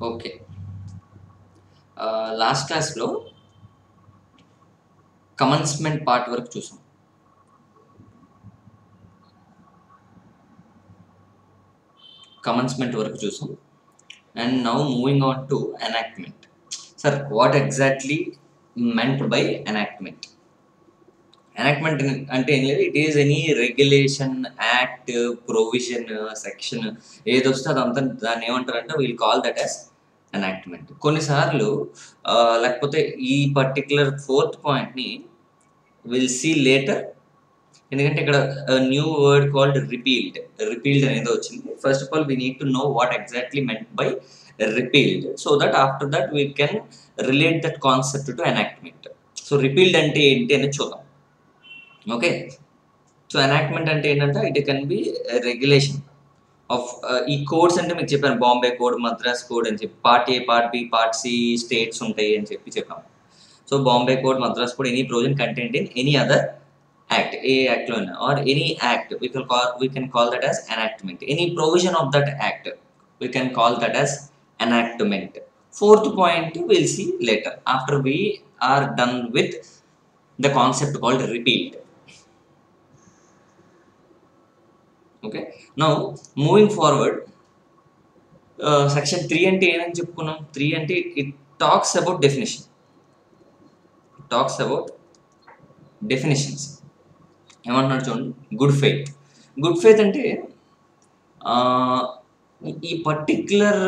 Okay. Last క్లాస్‌లో commencement part వరకు చూసాం. కమెన్స్‌మెంట్ వరకు చూసాం. And now moving on to enactment. Sir what exactly meant by enactment? Enactment అంటే ఏం లేదు. It is any regulation, act, provision, section ఏదొస్తే అదంతా దాన్ని ఏమంటారంటే will call that as enactment. కొన్నిసార్లు లేకపోతే ఈ పర్టిక్యులర్ ఫోర్త్ పాయింట్‌ని విల్ సీ లేటర్. ఎందుకంటే ఇక్కడ న్యూ వర్డ్ కాల్డ్ రిపీల్డ్ అనేది వచ్చింది. First of all we need to know what exactly meant by repealed, so that after that we can relate that concept to enactment. So repealed అంటే ఏంటి అనేది చూద్దాం. Okay. So enactment అంటే ఏంటంటే it can be regulation of ఈ codes అంటే మీకు చెప్పాను, బాంబే కోడ్, మద్రాస్ కోడ్ అని చెప్పి part A, part B, part C states ఉంటాయి అని చెప్పాము. So Bombay code, Madras code, any provision content in any other act, a act loan or any act, we can call that as enactment. Any provision of that act we can call that as enactment. Fourth point we'll see later after we are done with the concept called repealed. Okay, now moving forward, section 3 అంటే ఏమని చెప్పుకున్నాం? 3 అంటే it talks about definition. It talks about definitions. ఏమంటున్నాడు చూడండి, good faith అంటే ఈ particular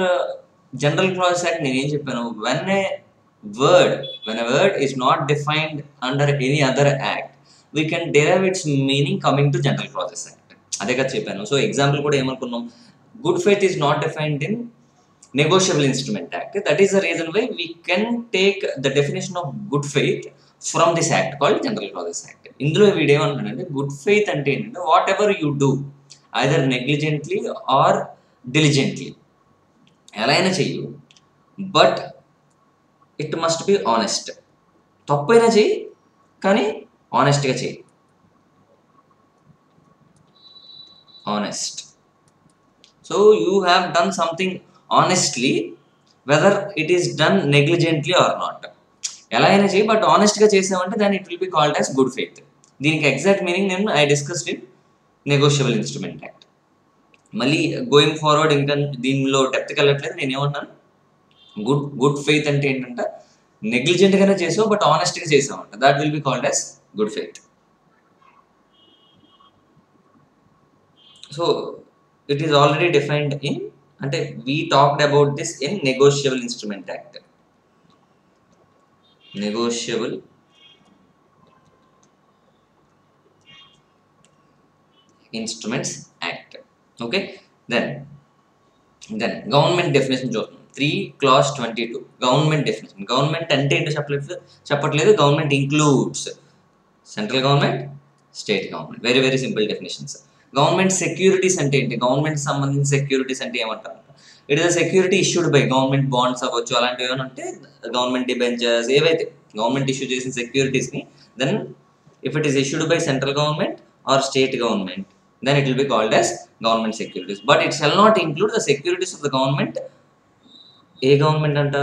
general clause act నేను ఏం చెప్పాను, when a word is not defined under any other act we can derive its meaning coming to general clauses act. అదే కదా చెప్పాను. సో ఎగ్జాంపుల్ కూడా ఏమనుకున్నాం, good faith is not defined in negotiable instrument act. That is the reason why we can take the definition of good faith from this act called general clauses act. ఇందులో వీడేమంటాడంటే good faith అంటే ఏంటంటే whatever you do either negligently or diligently, ఎలా అయినా చెయ్యు, but it must be honest. తప్పైనా చెయ్యి కానీ ఆనెస్ట్గా చెయ్యి. Honest. So you have done something honestly, whether it is done negligently or not. ఎలా అయినా చేయి బట్ ఆనెస్ట్గా చేసామంటే దాన్ని it will be called as good faith. దీనికి ఎగ్జాక్ట్ మీనింగ్ నేను I discussed in negotiable instrument act. మళ్ళీ గోయింగ్ ఫార్వర్డ్ ఇంకా దీనిలో డెప్త్కి వెళ్ళట్లేదు. నేను ఏమన్నాను, గుడ్ ఫెయిత్ అంటే ఏంటంటే నెగ్లిజెంట్గానే చేసావు బట్ ఆనెస్ట్గా చేసామంట, that will be called as good faith. So it is already defined in, అంటే we talked about this in negotiable instrument act. Negotiable instruments act. Okay, then government definition చూద్దాం. 3 clause 22 government definition. Government అంటే ఏంటో చెప్పట్లేదు. Government includes central government, state government. Very very simple definitions. Government securities అంటే ఏంటి, government సంబంధించిన securities అంటే ఏమంటారు, it is a security issued by government, bonds అవ్వచ్చు, అలాంటివి ఏమైనా ఉంటే గవర్నమెంట్ డిబెంచర్స్, ఏవైతే గవర్నమెంట్ ఇష్యూ చేసిన సెక్యూరిటీస్ని, then if it is issued by central government or state government, then it will be called as government securities. But it shall not include the securities of the government. ఏ government అంట,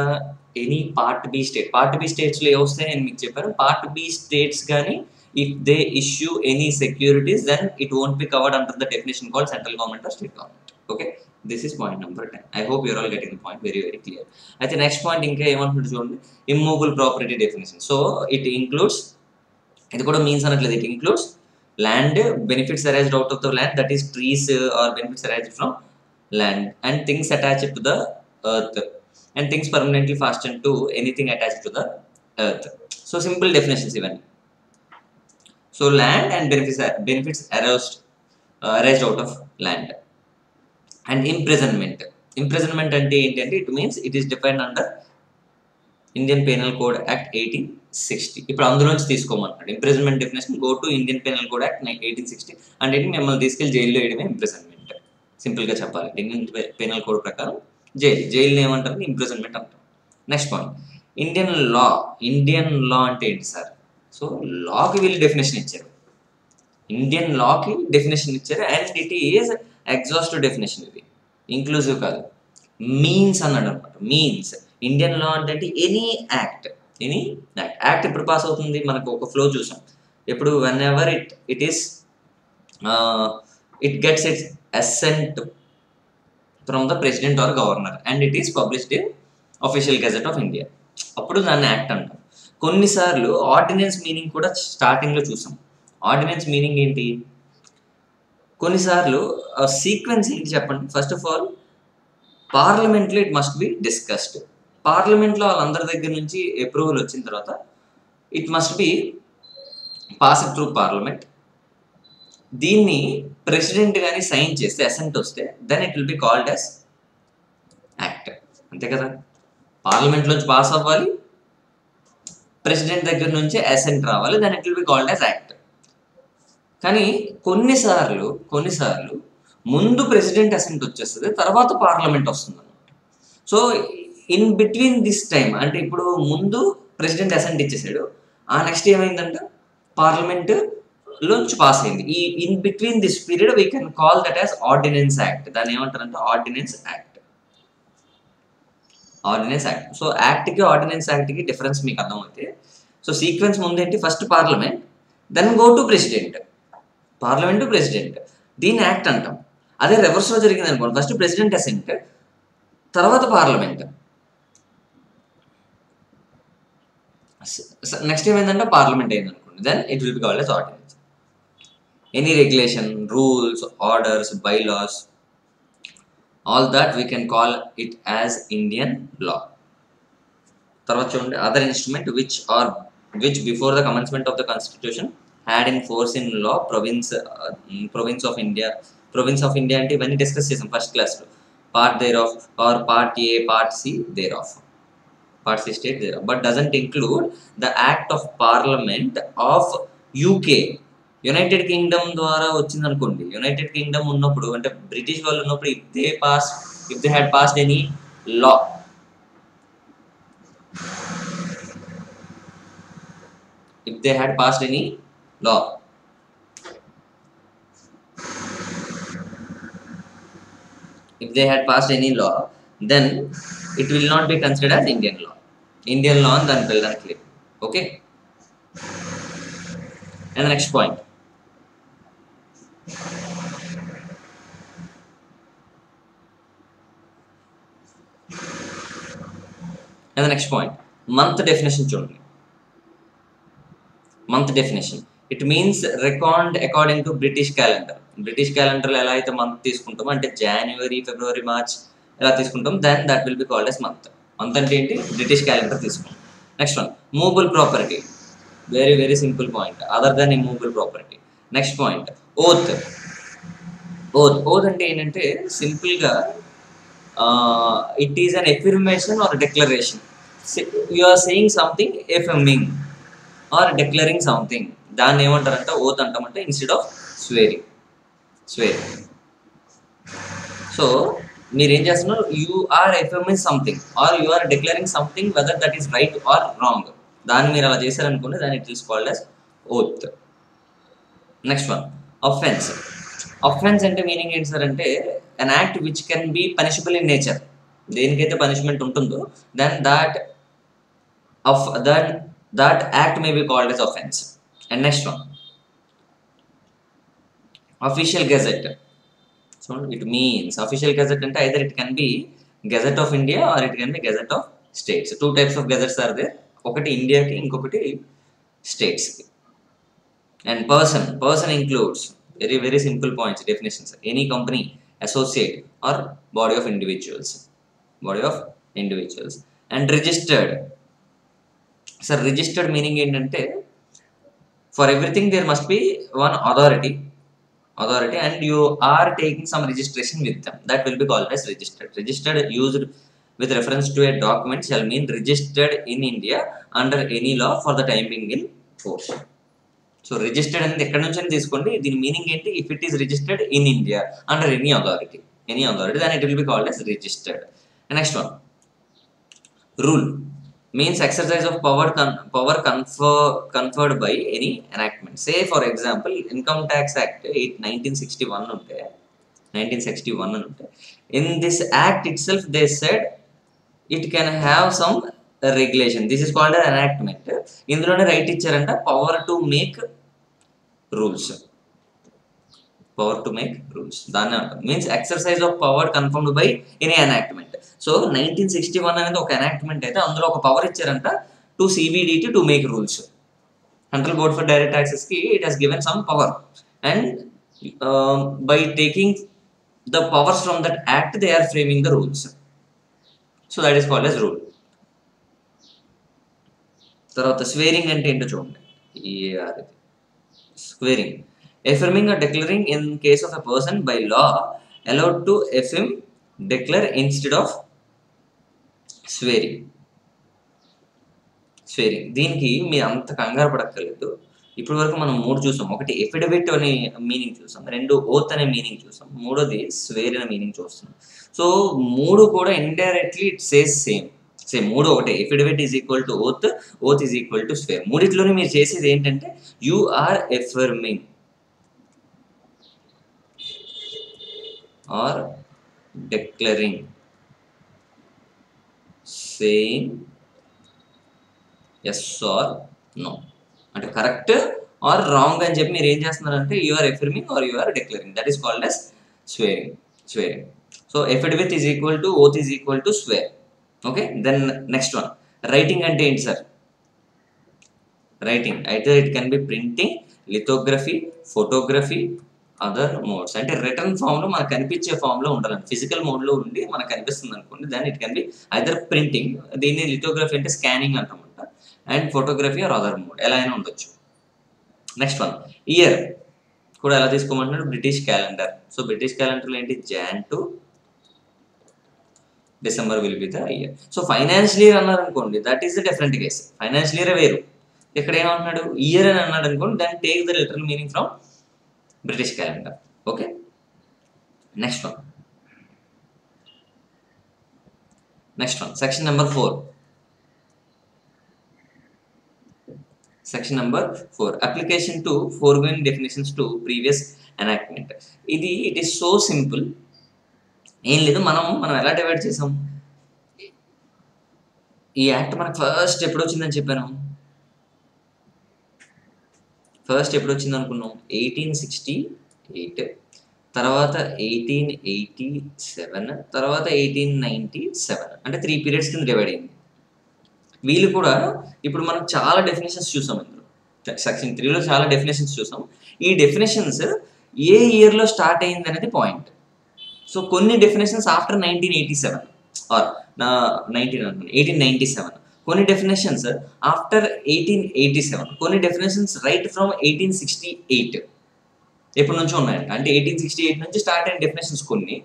any part B state. Part B స్టేట్స్లో ఏ వస్తాయి నేను మీకు చెప్పాను. Part B states కానీ if they issue any securities, then it won't be covered under the definition called central government or state government. Okay, this is point number 10. I hope you're all getting the point very very clear. Aithe next point inka emantunadu chudandi, immovable property definition. So it includes, ఇది కూడా means అనట్లేదు, it includes land, benefits arised out of the land, that is trees or benefits arised from land, and things attached to the earth, and things permanently fastened to anything attached to the earth. So simple definitions even. So land and benefits arised out of land. And imprisonment అంటే ఏంటంటే it means it is defined under Indian Penal Code Act 1860. ఇప్పుడు అందులోంచి తీసుకోమన్నాడు imprisonment definition. Go to Indian penal code act 1860 అంటే మిమ్మల్ని తీసుకెళ్ళి జైల్లో వేయడమే ఇంప్రిజన్మెంట్. సింపుల్గా చెప్పాలి, ఇండియన్ పెనల్ కోడ్ ప్రకారం జైలు ఏమంటారు, ఇంప్రిజన్మెంట్ అంటారు. నెక్స్ట్ పాయింట్, ఇండియన్ లా అంటే ఏంటి సార్? సో లాకి వీళ్ళు డెఫినేషన్ ఇచ్చారు, ఇండియన్ లాకి డెఫినేషన్ ఇచ్చారు, and it is exhaustive definition. ఇది ఇంక్లూజివ్ కాదు. మీన్స్ అన్నాడు అనమాట. మీన్స్ ఇండియన్ లా అంటే ఎనీ యాక్ట్, ఎనీ యాక్ట్ ఎప్పుడు పాస్ అవుతుంది, మనకు ఒక ఫ్లో చూసాం. ఎప్పుడు whenever it is it gets its assent from the president or governor and it is published in official gazette of India, అప్పుడు దాన్ని act అంటాం. కొన్నిసార్లు ఆర్డినెన్స్ మీనింగ్ కూడా స్టార్టింగ్లో చూసాం. ఆర్డినెన్స్ మీనింగ్ ఏంటి, కొన్నిసార్లు సీక్వెన్స్ ఏంటి చెప్పండి. ఫస్ట్ ఆఫ్ ఆల్ పార్లమెంట్లో ఇట్ మస్ట్ బి డిస్కస్డ్. పార్లమెంట్లో వాళ్ళందరి దగ్గర నుంచి అప్రూవల్ వచ్చిన తర్వాత it must be passed through parliament. దీన్ని ప్రెసిడెంట్ కానీ సైన్ చేస్తే అసెంట్ వస్తే then it will be called as act. అంతే కదా, పార్లమెంట్లోంచి పాస్ అవ్వాలి, ప్రెసిడెంట్ దగ్గర నుంచి అసెంట్ రావాలి, then it will be called as act. కానీ కొన్నిసార్లు ముందు ప్రెసిడెంట్ అసెంట్ వచ్చేస్తుంది, తర్వాత పార్లమెంట్ వస్తుంది అనమాట. So in between this time, అంటే ఇప్పుడు ముందు ప్రెసిడెంట్ అసెంట్ ఇచ్చేసాడు, ఆ నెక్స్ట్ ఏమైందంటే పార్లమెంట్ లోంచి పాస్ అయింది. ఈ in between this period we can call that as ordinance act. దాన్ని ఏమంటారంటే ordinance act. Ordinance act. So యాక్ట్కి ఆర్డినెన్స్ యాక్ట్కి డిఫరెన్స్ మీకు అర్థమవుతుంది. సో సీక్వెన్స్ ముందేంటి, first parliament, then go to president, parliament to president, దీన్ని యాక్ట్ అంటాం. అదే రివర్స్లో జరిగింది అనుకోండి, ఫస్ట్ ప్రెసిడెంట్ అసెంట్, తర్వాత పార్లమెంట్, నెక్స్ట్ ఏమైందంటే పార్లమెంట్ అయింది అనుకోండి, then it will be called as ordinance. Any regulation, rules, orders, bylaws, all that we can call it as Indian లా. తర్వాత చూడండి, other instrument which before the commencement of the constitution had in force in law province of India అంటే ఇవన్నీ discuss చేసాం first క్లాస్లో. Part thereof or part A, part C thereof, part C state thereof, but doesn't include the act of parliament of UK. United Kingdom ద్వారా వచ్చింది అనుకోండి, United Kingdom ఉన్నప్పుడు అంటే British వాళ్ళు ఉన్నప్పుడు if they had passed any law, if they had passed any law, then it will not be considered as Indian law అని దాని పిల్లడానికి clear. Okay, and the next point, month definition చూడండి. Month definition, it means record according to British calendar. British క్యాలెండర్లో ఎలా అయితే month తీసుకుంటామో, అంటే జనవరి, ఫిబ్రవరి, March ఎలా తీసుకుంటాం, then that will be called as month. Month అంటే ఏంటి, బ్రిటిష్ క్యాలెండర్ తీసుకుంటాం. Next one, movable property. Very very simple point, other than movable property. Next point, oath. Oath అంటే ఏంటంటే సింపుల్గా it is an affirmation or declaration. You are saying something, affirming or declaring something, దాన్ని ఏమంటారంటే oath అంటామంటే instead of swearing. So మీరు ఏం చేస్తున్నారు, you are affirming something or you are declaring something weather that is right or wrong. దాన్ని మీరు అలా చేశారనుకోండి, దాన్ని it is called as oath. Next one, offence. Offence అంటే మీనింగ్ ఏంటి సార్ అంటే an act which can be punishable in nature. దేనికైతే punishment ఉంటుందో then that act may be called as offense. And next one, official gazette. So it means official gazette ante either it can be Gazette of India or it can be Gazette of States. Two types of gazettes are there, okati India ki, inkokati states ki. And person includes very very simple points, definitions, any company, associate or body of individuals. And registered. Sir registered meaning ఏంటంటే for everything there must be one authority and you are taking some registration with them, that will be called as registered used with reference to a document shall mean registered in India under any law for the time being in force. So registered అనేది ఎక్కడి నుంచి తీసుకోండి, దీని meaning ఏంటి, if it is registered in India under any authority then it will be called as registered. Next one, rule means exercise of power conferred by any enactment. Say for example, Income Tax Act 1961 ఉంటే 1961 అని ఉంటాయి. In this act itself they said it can have some regulation. This is called enactment. ఇందులోనే right ఇచ్చారంట, power to make rules. Power to make rules దాన్ని అంటాం. Means exercise of power confirmed by any enactment. So 1961 అనేది ఒక enactment అయితే అందులో ఒక power ఇచ్చారంట to CBDT to make rules. Central board for direct taxes కి it has given some power and by taking the powers from that act they are framing the rules. So that is called as rule. తర్వాత swearing అంటే ఏంటో చూడండి. స్వేరింగ్, affirming or declaring in case of a person by law allowed to affirm, declare instead of swearing. స్వేరింగ్ దీనికి మీరు అంత కంగారు పడక్కర్లేదు. ఇప్పటి వరకు మనం 3 చూసాం. ఒకటి ఎఫిడవిట్ అనే మీనింగ్ చూసాం, 2 ఓత్ అనే మీనింగ్ చూసాం, 3ది స్వేర్ అనే మీనింగ్ చూస్తున్నాం. సో 3 కూడా ఇండైరెక్ట్లీ ఇట్ సేస్ సేమ్. 3 ఒకటే. Affidavit is equal to oath, oath is equal to swear. మూడిట్లోనే మీరు చేసేది ఏంటంటే you are affirming or declaring, saying yes or no, అంటే కరెక్ట్ ఆర్ రాంగ్ అని చెప్పి మీరు ఏం చేస్తున్నారంటే you are affirming or you are declaring. That is called as swearing. So affidavit is equal to oath is equal to swear. Okay, then next one writing అంటే ఏంటి sir? Writing అయితే it can be printing, lithography, photography, other modes. అంటే written ఫామ్లో మనకు కనిపించే ఫామ్లో ఉండాలండి. Physical మోడ్లో ఉండి మనకు కనిపిస్తుంది అనుకోండి, దాన్ని it can be either printing, దీన్ని లిథోగ్రఫీ అంటే స్కానింగ్ అంటామంట, and photography or other mode, ఎలా అయినా ఉండొచ్చు. నెక్స్ట్ వన్ ఇయర్ కూడా ఎలా తీసుకోమంటున్నాడు? British calendar. సో బ్రిటిష్ క్యాలెండర్లో ఏంటి? Jan to December will be the year. So financial year అన్నారు అనుకోండి, that is the different case. Financial year వేరు. ఇక్కడ ఏమన్నాడు? ఇయర్ అని అన్నాడు అనుకోండి, దాన్ని take the literal meaning from British calendar. Okay, next one section number 4. Application to foregoing definitions to previous enactment. ఇది it is so simple. ఏం లేదు, మనం ఎలా డివైడ్ చేసాం? ఈ యాక్ట్ మనకు ఫస్ట్ ఎప్పుడు వచ్చిందని చెప్పాను? ఫస్ట్ ఎప్పుడు వచ్చింది అనుకున్నాం? 1868, తర్వాత 1887, తర్వాత 1897. అంటే 3 పీరియడ్స్ కింద డివైడ్ అయింది. వీళ్ళు కూడా ఇప్పుడు మనం చాలా డెఫినేషన్స్ చూసాం ఇందులో. సెక్షన్ 3లో చాలా డెఫినేషన్స్ చూసాం. ఈ డెఫినేషన్స్ ఏ ఇయర్లో స్టార్ట్ అయింది అనేది పాయింట్. సో కొన్ని డెఫినేషన్స్ ఆఫ్టర్ 1987 ఆర్ 1897, కొన్ని డెఫినేషన్స్ ఆఫ్టర్ 1887, కొన్ని డెఫినేషన్స్ రైట్ ఫ్రమ్ 1868 ఎప్పటి నుంచో ఉన్నాయంట. అంటే 1868 నుంచి స్టార్ట్ అయిన డెఫినేషన్స్ కొన్ని,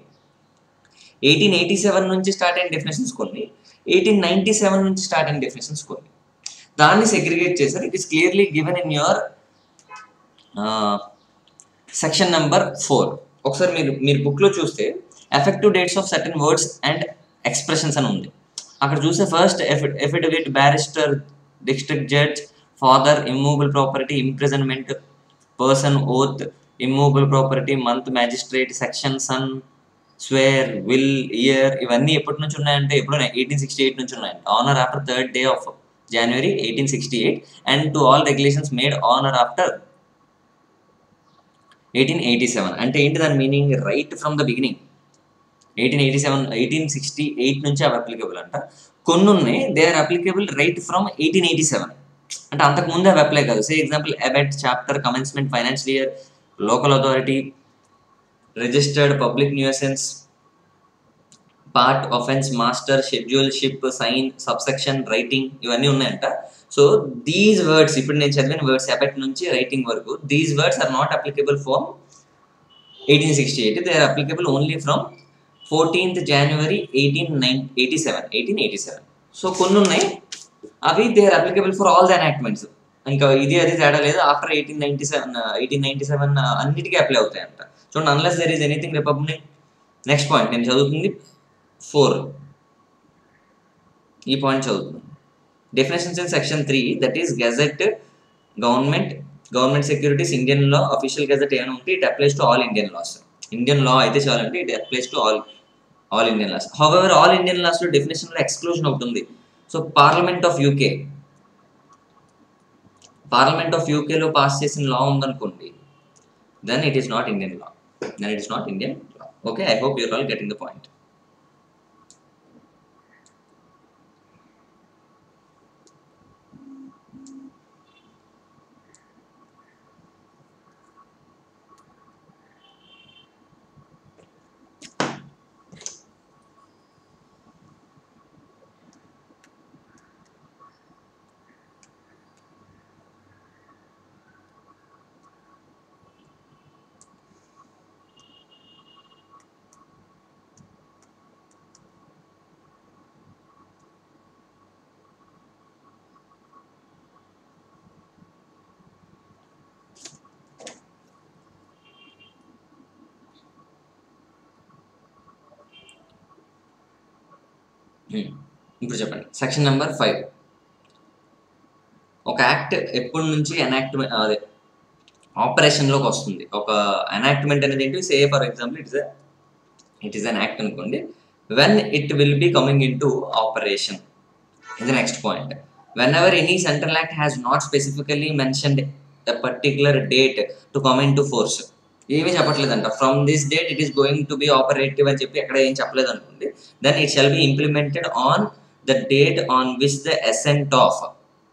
1887 నుంచి స్టార్ట్ అయిన డెఫినేషన్స్ కొన్ని, 1897 నుంచి స్టార్ట్ అయిన డెఫినేషన్స్ కొన్ని. దాన్ని సెగ్రిగేట్ చేశారు. It is clearly given in your section number 4. ఒకసారి మీరు బుక్లో చూస్తే effective dates of certain words and expressions అని ఉంది. అక్కడ చూస్తే first affidavit, barrister, district judge, father, immovable property, imprisonment, person, oath, immovable property, month, magistrate, section, son, swear, will, year, ఇవన్నీ ఎప్పటి నుంచి ఉన్నాయంటే ఎప్పుడు 1868 నుంచి ఉన్నాయంట. On or after 3rd day of January 1868 and to all regulations made on or after 1887. అంటే ఏంటి దాని meaning? Right from the beginning 1868 నుంచి అవి అప్లికబుల్ అంట. కొన్ని ఉన్నాయి they are applicable right from 1887, అంటే అంతకుముందే అవి అప్లై కాదు. Say example abet, chapter, commencement, financial year, local authority, registered, public nuisance, part, offence, master, schedule, ship, sign, subsection, writing, ఇవన్నీ ఉన్నాయంట. సో దీస్ వర్డ్స్, ఇప్పుడు నేను చదివిన వర్డ్స్ అబెట్ నుంచి రైటింగ్ వరకు, these words are not applicable from 1868. They are applicable only from 14th January 1887. So కొన్ని ఉన్నాయి అవి they are applicable for all the enactments. ఇంకా ఇది అది తేడా లేదు. ఆఫ్టర్ 1897 అన్నిటికీ అప్లై అవుతాయంట. చూడండి, unless there is anything republic. Next point నేను చదువుతుంది 4, ఈ పాయింట్ చదువుతున్నాను. Definitions in section 3, that is gazette, government securities, Indian law, official gazette ఏమైనా ఉంటే it applies to all Indian laws. Indian law అయితే చాలంటే it applies to all Indian laws. However all Indian laws లో definition లో exclusion ఒకటి ఉంది. So parliament of యూకేలో pass చేసిన లా ఉందనుకోండి, then it is not Indian law. Okay, I hope you're all getting the point. ఇప్పుడు చెప్పండి. Section number 5. ఒక యాక్ట్ ఎప్పటి నుంచి ఎనాక్ట్మెంట్ అదే ఆపరేషన్లోకి వస్తుంది. ఒక ఎనాక్ట్మెంట్ అనేది ఏంటి? Say for example it is an act అనుకోండి. When it will be coming into operation is the next point. Whenever any central act has not specifically mentioned a particular date to come into force, ఏమీ చెప్పట్లేదంట, from this date it is going to be operative అని చెప్పి ఎక్కడ ఏం చెప్పలేదు అనుకోండి, then it shall be implemented on the date on which the assent of,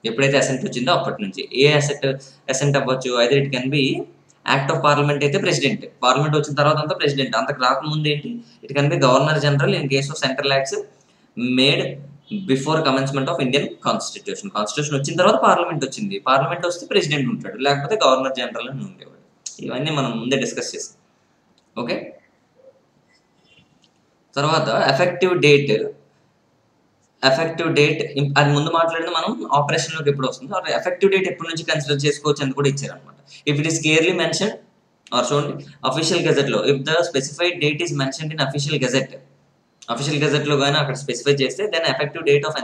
ఎప్పుడైతే assent వచ్చిందో అప్పటి నుంచి. ఏ అసెంట్ అవ్వచ్చు? Either it can be act of parliament అయితే ప్రెసిడెంట్, పార్లమెంట్ వచ్చిన తర్వాత అంతా ప్రెసిడెంట్, అంతకు రాకముందు ఏంటి it can be governor general in case of central acts made before commencement of Indian constitution. Constitution వచ్చిన తర్వాత పార్లమెంట్ వచ్చింది, పార్లమెంట్ వస్తే ప్రెసిడెంట్ ఉంటాడు, లేకపోతే గవర్నర్ జనరల్ అని ఉండేవాడు. ఇవన్నీ మనం ముందే డిస్కస్ చేసాం. ఓకే, తర్వాత ఎఫెక్టివ్ డేట్ అది ముందు మాట్లాడింది మనం ఆపరేషన్లోకి ఎప్పుడు వస్తుందో, ఎఫెక్టివ్ డేట్ ఎప్పటి నుంచి కన్సిడర్ చేసుకోవచ్చు అని కూడా ఇచ్చారనమాట. If it is clearly mention or చూడండి అఫీషియల్ గెజెట్లో, if the specified date is mentioned in official గెజెట్లో కానీ అక్కడ స్పెసిఫై చేస్తే then effective date of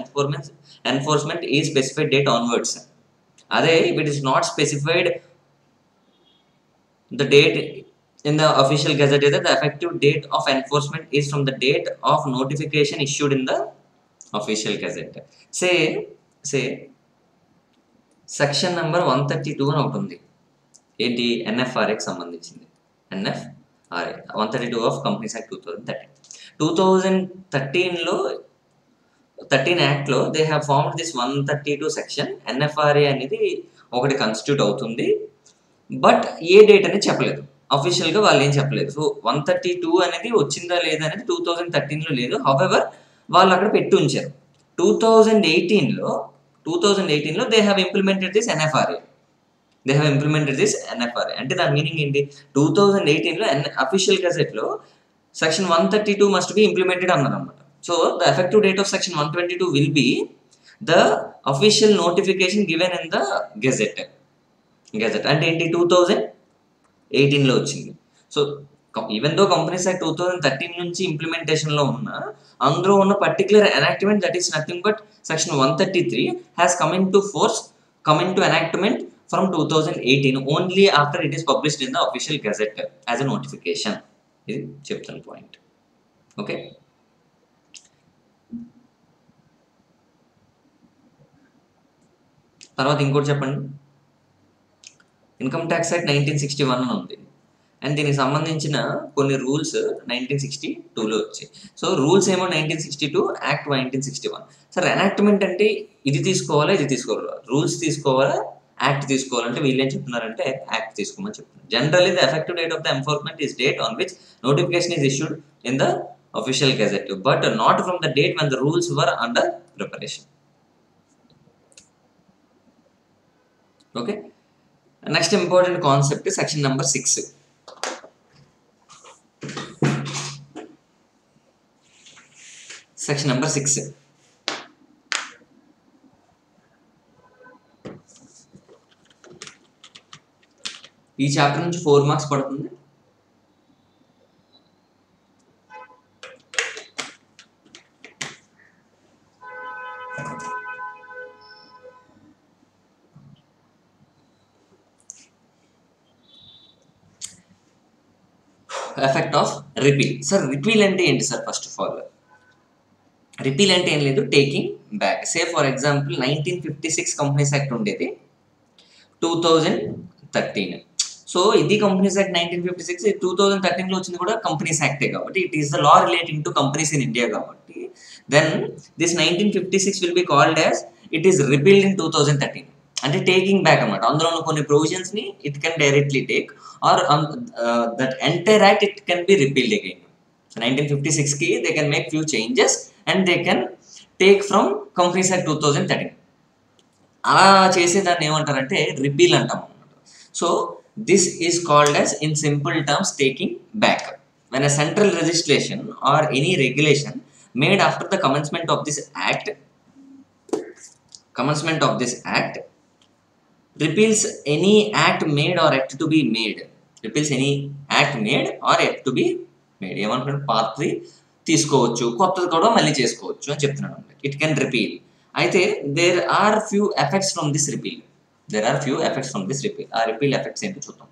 enforcement ఈ స్పెసిఫైడ్ డేట్ ఆన్వర్డ్స్. అదే if it is not specified the date in the official gazette, the effective date of enforcement is from the date of notification issued in the official gazette. Say section number 132 అని ఒకటి ఉంది. ఏంటి? ఎన్ఎఫ్ఆర్ఏకి సంబంధించింది. NFRA 132 of companies act 2013లో 13 యాక్ట్లో they have formed this 132 section. NFRA అనేది ఒకటి constitute అవుతుంది, but A date అనేది చెప్పలేదు, అఫీషియల్గా వాళ్ళు ఏం చెప్పలేదు. సో 132 అనేది వచ్చిందా లేదా అనేది 2013లో లేదు. హౌఎవర్ వాళ్ళు అక్కడ పెట్టి ఉంచారు. 2018లో they have implemented this NFRA. అంటే దాని మీనింగ్ ఏంటి? 2018లో అఫీషియల్ గెజెట్లో సెక్షన్ 132 మస్ట్ బి ఇంప్లిమెంటెడ్ అన్నారు అనమాట. So the effective date of section 122 will be the official notification given in the gazette. అంటే ఏంటి? 2018లో వచ్చింది. So even though companies act 2013 నుంచి ఇంప్లిమెంటేషన్లో ఉన్నా, అందులో ఉన్న particular enactment that is nothing but section 133 has come into enactment from 2018 only after it is published in the official gazette as a notification. ఇది చెప్తాను పాయింట్. ఓకే, తర్వాత ఇంకోటి చెప్పండి. ఇన్కమ్ ట్యాక్స్ యాక్ట్ 1961 అని ఉంది, అండ్ దీనికి సంబంధించిన కొన్ని రూల్స్ 1962లో వచ్చాయి. సో రూల్స్ ఏమో 1962, యాక్ట్ 1961. సార్ ఎనాక్ట్మెంట్ అంటే ఇది తీసుకోవాలా రూల్స్ తీసుకోవాలా యాక్ట్ తీసుకోవాలంటే వీళ్ళు ఏం చెప్తున్నారంటే యాక్ట్ తీసుకోమని చెప్తున్నారు. Generally the effective date of the enforcement is date on which notification is issued in the official gazette, but not from the date when the rules were under preparation. Okay, next important concept is section number 6. Section number 6. ఈ chapter నుంచి 4 marks పడుతుంది. Effect of repeal. Sir repeal అంటే ఏంటి sir? First of all repeal అంటే ఏం లేదు, taking back. Say for example 1956 companies act ఉండేది, 2013. So ఇది కంపెనీస్ యాక్ట్ 1956, 2013లో వచ్చింది కూడా కంపెనీస్ యాక్టే కాబట్టి it is the law relating to companies in India కాబట్టి then this 1956 will be called as it is repealed in 2013. అంటే టేకింగ్ బ్యాక్ అనమాట. అందులో ఉన్న కొన్ని ప్రొవిజన్స్ ని it can directly take or that entire act it can be repealed again. So 1956 కి they can make few changes and they can take from companies act 2013. అలా చేసేదాన్ని ఏమంటారంటే రిపీల్ అంటాం అనమాట. So this is called as in simple terms taking back. When a central legislation or any regulation made after the commencement of this act repeals any act made or act to be made. Repeals any act made or act to be made. ఏమంటారు? Part 3 తీసుకోవచ్చు, కొత్తది కూడా మళ్ళీ చేసుకోవచ్చు అని చెప్తున్నాను. It can repeal. అయితే there are few effects from this repeal. ఆ రిపీల్ ఎఫెక్ట్స్ ఏంటో చూద్దాం.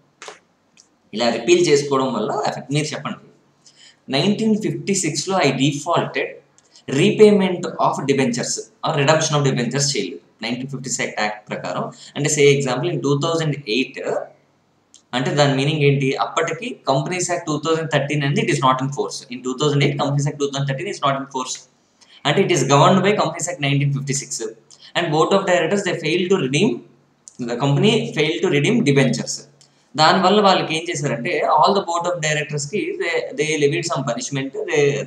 ఇలా రిపీల్ చేసుకోవడం వల్ల ఎఫెక్ట్ మీరు చెప్పండి. 1956లో I defaulted repayment of debentures or redemption of debentures చేయలేదు 1956 యాక్ట్ ప్రకారం. అంటే సే ఎగ్జాంపుల్ ఇన్ 2008, అంటే దాని మీనింగ్ ఏంటి? అప్పటికి కంపెనీస్ యాక్ట్ 2013 అనేది it is not in force. In 2008 companies act 2013 is not in force. అంటే it is governed by companies act 1956 and board of directors the company fail to redeem debentures. దానివల్ల వాళ్ళకి ఏం చేశారంటే all the board of directors కి they levied some punishment,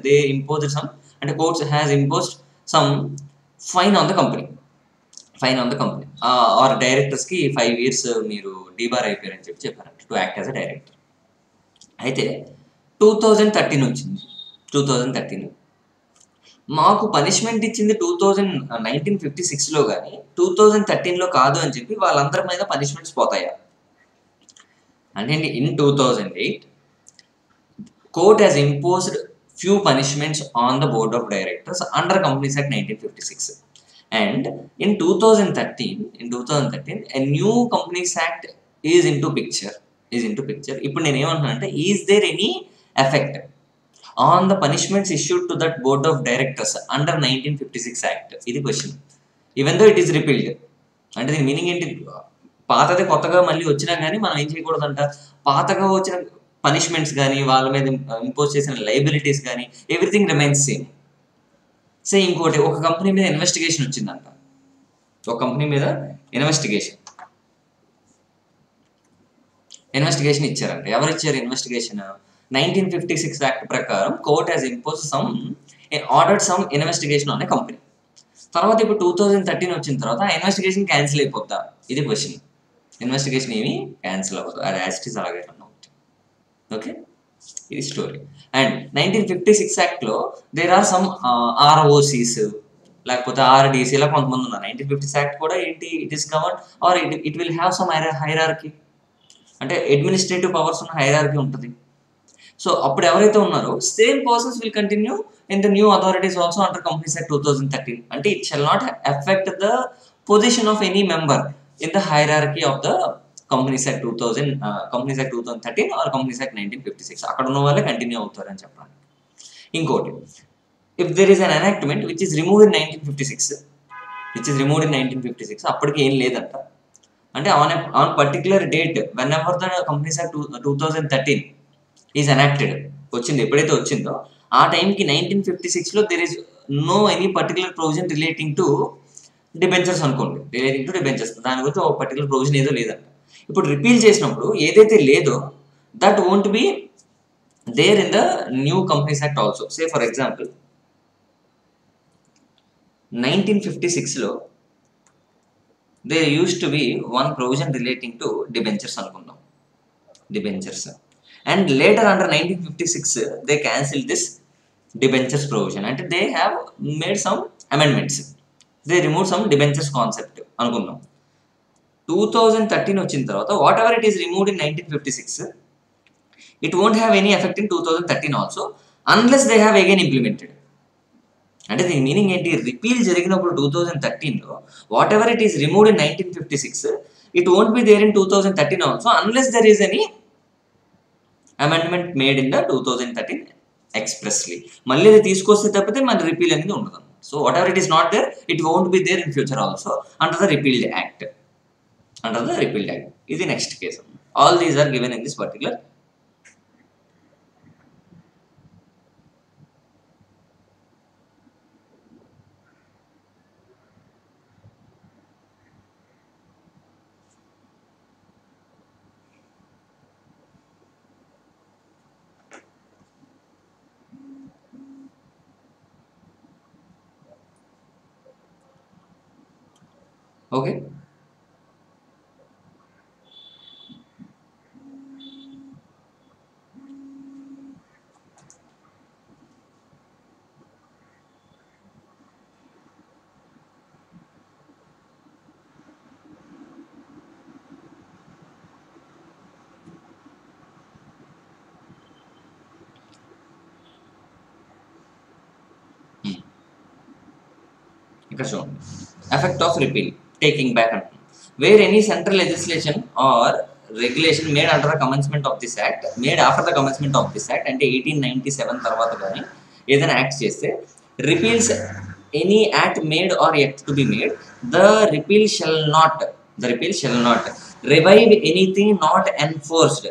they impose some, అంటే courts has imposed some fine on the company or directors కి 5 years మీరు debar అయిపోయారని చెప్పారంట to act as a director. అయితే 2013 వచ్చింది. 2013 మాకు పనిష్మెంట్ ఇచ్చింది 1956లో కానీ 2013లో కాదు అని చెప్పి వాళ్ళందరి మీద పనిష్మెంట్స్ పోతాయా అంటే in 2008 court has imposed few punishments on the board of directors under Companies Act 1956 and in 2013 a new Companies Act is into picture. ఇప్పుడు నేను ఏమంటున్నానంటే is there any effect on the punishments issued to that board of directors under 1956 Act? ఇది question. even though it is repealed, అంటే దీని meaning ఏంటి? పాతది కొత్తగా మళ్ళీ వచ్చినా కానీ మనం ఏం చేయకూడదంట, పాతగా వచ్చిన పనిష్మెంట్స్ కానీ వాళ్ళ మీద ఇంపోజ్ చేసిన లైబిలిటీస్ కానీ ఎవ్రీథింగ్ రిమైన్స్ సేమ్. సే ఇంకోటి, ఒక కంపెనీ మీద ఇన్వెస్టిగేషన్ వచ్చిందంట. ఒక కంపెనీ మీద ఇన్వెస్టిగేషన్ ఇచ్చారంట. ఎవరు ఇచ్చారు ఇన్వెస్టిగేషన్? 1956 యాక్ట్ ప్రకారం court has impose ordered some investigation అనే కంపెనీ. తర్వాత ఇప్పుడు 2013 వచ్చిన తర్వాత ఆ ఇన్వెస్టిగేషన్ క్యాన్సిల్ అయిపోద్దా? ఇది క్వశ్చన్. ఇన్వెస్టిగేషన్ ఏమి క్యాన్సిల్ అవ్వదు, అది యాజ్ ఇట్ ఈస్ అలాగే రన్ అవుతుంది. ఓకే, ఇది స్టోరీ. అండ్ 1956 యాక్ట్లో దేర్ ఆర్ సమ్ ROCs లేకపోతే RDC ఇలా కొంతమంది ఉన్నారు. 1956 యాక్ట్ కూడా ఏంటి, it is govern or it will have some hierarchy, అంటే అడ్మినిస్ట్రేటివ్ పవర్స్ ఉన్న హైరార్కీ ఉంటుంది. సో అప్పుడు ఎవరైతే ఉన్నారో same persons will continue in the new authorities also under Companies Act 2013. అంటే it shall not affect the position of any member in the hierarchy of the Companies Act 2013 or Companies Act 1956. అక్కడ ఉన్న వాళ్ళే continue అవుతారని చెప్పాలి. ఇంకోటి, if there is an enactment which is removed in 1956 అప్పటికి ఏం లేదంట. అంటే on particular date whenever the Companies Act 2013 is enacted, వచ్చింది ఎప్పుడైతే వచ్చిందో ఆ టైంకి 1956లో there is no any particular provision relating to debentures అనుకోండి. దాని గురించి ఒక పర్టికులర్ ప్రొవిజన్ ఏదో లేదంట. ఇప్పుడు రిపీల్ చేసినప్పుడు ఏదైతే లేదో that won't be there in the new companies act also. Say for example 1956లో there used to be one provision relating to debentures అనుకుందాం, and later under 1956 they cancelled this debentures provision, అంటే they have made some amendments, they removed some debentures concept అనుకుందాం. 2013 వచ్చిన తర్వాత what ever it is removed in 1956 it won't have any effect in 2013 also unless they have again implemented. అంటే దీని meaning ఏంటి? Repeal జరిగినప్పుడు 2013లో whatever it is removed in 1956 it won't be there in 2013 also unless there is any amendment made in the 2013 expressly. మళ్ళీ ఇది తీసుకొస్తే తప్పితే మన రిపీల్ అనేది ఉండదు. So whatever it is not there, it won't be there in future also under the repealed act. Under the repealed act ఇది next case. All these are given in this particular. Okay. ఇక్కడ చూడండి, effect of repeal taking back అంటున్నాం. Where any central legislation or regulation made under the commencement of this act, made after the commencement of this act అంటే 1897 తర్వాత కానీ ఏదైనా act చేస్తే, repeals any act made or yet to be made, the repeal shall not revive anything not enforced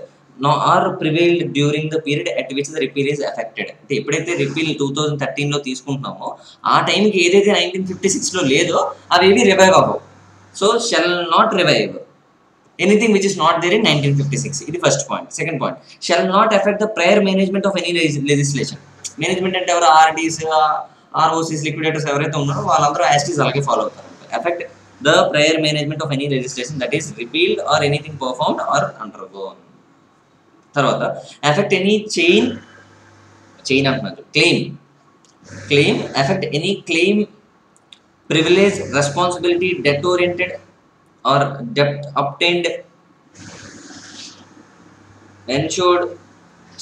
or prevailed during the period at which the repeal is effected. అంటే ఎప్పుడైతే repeal 2013లో తీసుకుంటున్నామో ఆ టైంకి ఏదైతే 1956లో లేదో అవి ఏవి రివైవ్ అవ్వవు. So shall not revive anything which is not there in 1956. ఇది first point. Second point, shall not effect the prior management of any legislation. Management అంటే ఎవరు, ఆర్డీస్, ఆర్ఓసీస్, లిక్విడేటర్స్ ఎవరైతే ఉన్నారో వాళ్ళందరూ యాస్టీస్ అలాగే ఫాలో అవుతారు. Effect the prior management of any legislation that is repealed or anything performed or undergone. తర్వాత effect any chain అంటున్నారు, claim effect any claim, privilege, responsibility, debt oriented or debt obtained, ensured,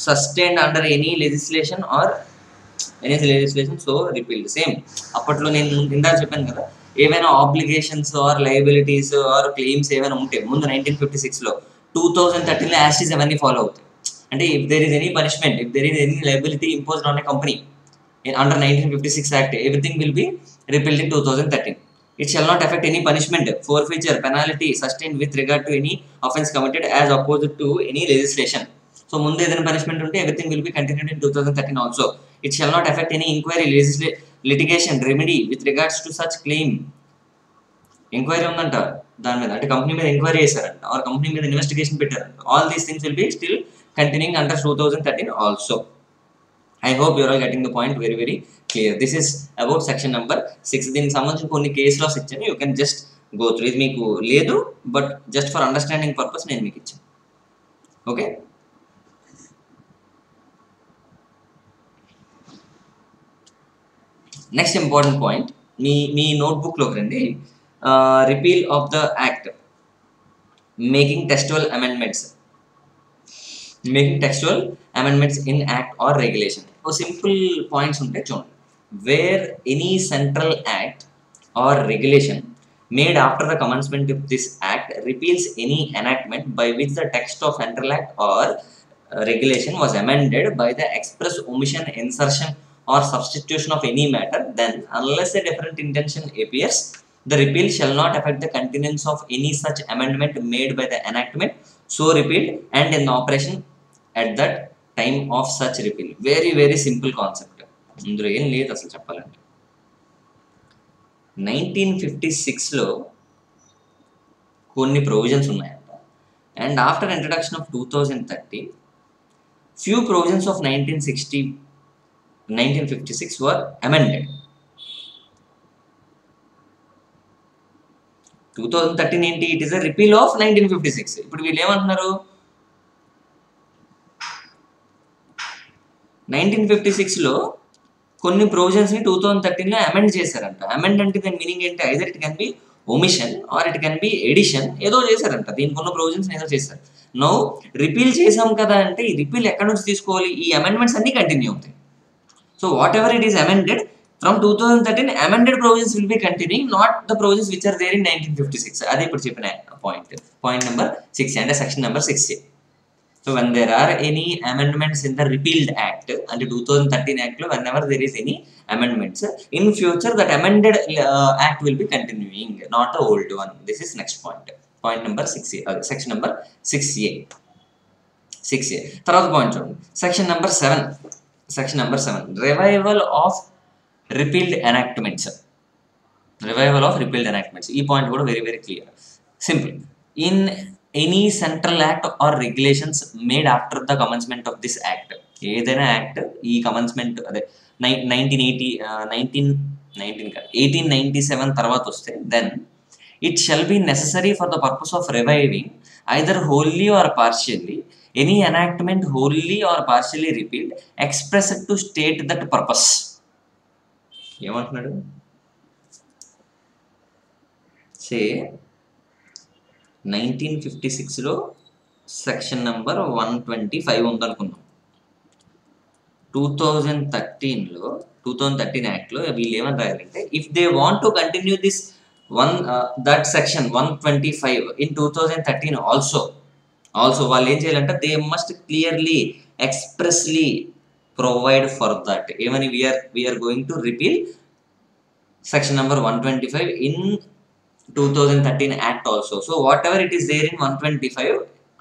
sustained under any legislation or so repealed. Same అప్పట్లో నేను ఇందాక చెప్పాను కదా, ఏవైనా obligations or liabilities or claims ఏమైనా ఉంటే ముందు 1956లో 2013లో యాస్టీస్ అవన్నీ ఫాలో అవుతాయి. అంటే if there is any punishment, if there is any liability imposed on a company under 1956 act, everything will be repealed in 2013. It shall not affect any punishment, forfeiture, penalty sustain with regard to any offence committed as opposed to any legislation. So ముందు ఏదైనా punishment ఉంటే everything will be continued in 2013 also. It shall not affect any inquiry, litigation, remedy with regards to such claim. Enquiry ఉందంట దాని మీద, అంటే company మీద enquiry చేశారంట, or company మీద ఇన్వెస్టిగేషన్ పెట్టారంట. All these things will be still continuing under 2013 also. I hope you are all getting the point very very clear. This is about section number 6. దీనికి సంబంధించిన కొన్ని కేస్ లాస్ ఇచ్చాను, you can just go through. ఇది మీకు లేదు but just for understanding purpose నేను మీకు ఇచ్చాను. ఓకే, నెక్స్ట్ ఇంపార్టెంట్ పాయింట్, మీ నోట్బుక్లోకి రండి. Repeal of the act, making textual amendments in act or regulation. ఓ సింపుల్ పాయింట్స్ ఉంటాయి చూడండి. Where any central act or regulation made after the commencement of this act repeals any enactment by which the text of central act or regulation was amended by the express omission, insertion or substitution of any matter, then unless a different intention appears, the repeal shall not affect the continuance of any such amendment made by the enactment so repealed and in operation at that time of such repeal. Very very simple concept. ఇందులో ఏం లేదు అసలు చెప్పాలంటే. 1956లో కొన్ని provisions ఉన్నాయంట, and after introduction of 2013 few provisions of 1956 were amended. 2013 ఏంటి, it is a repeal of 1956. ఇప్పుడు వీళ్ళు ఏమంటున్నారు, 1956లో కొన్ని ప్రొవిజన్స్ని 2013లో అమెండ్ చేశారంట. అమెండ్ అంటే దాని మీనింగ్ ఏంటి, either it can be omission or it can be addition, ఏదో చేశారంట. దీనికి ఉన్న ప్రొవిజన్స్ ఏదో చేశారు. నో రిపీల్ చేసాం కదా అంటే ఈ రిపీల్ ఎక్కడి నుంచి తీసుకోవాలి, ఈ అమెండ్మెంట్స్ అన్ని కంటిన్యూ అవుతాయి. So whatever it is amended from 2013, amended provisions will be continuing, not the provisions which are there in 1956. అదే ఇప్పుడు చెప్పిన పాయింట్ నెంబర్ 6 అంటే section number 6. So when there are any amendments in the repealed act and 2013 act, whenever there is any amendments in future, that amended act will be continuing, not the old one. This is next point. Point number 6A, section number 6A. 6A. తర్వాత point చూడండి, section number 7. Section number 7, revival of repealed enactments. Revival of repealed enactments. ఈ point కూడా very very clear, simple. In any central act or regulations made after the commencement of this act. ఏదైనా act ఈ commencement అదే 1897 తర్వాత వస్తే, then it shall be necessary for the purpose of reviving either wholly or partially any enactment wholly or partially repealed expressed to state that purpose. ఏమంటున్నాడు? సే 1956లో section number 125 ఉందనుకుందాం. 2013 యాక్ట్లో వీళ్ళు ఏమని రాయాలంటే, if they want to continue this that section 125 in 2013 also వాళ్ళు ఏం చేయాలంటే, they must clearly expressly provide for that. Even we are going to repeal section number 125 in 2013 act also. So whatever it is there in 125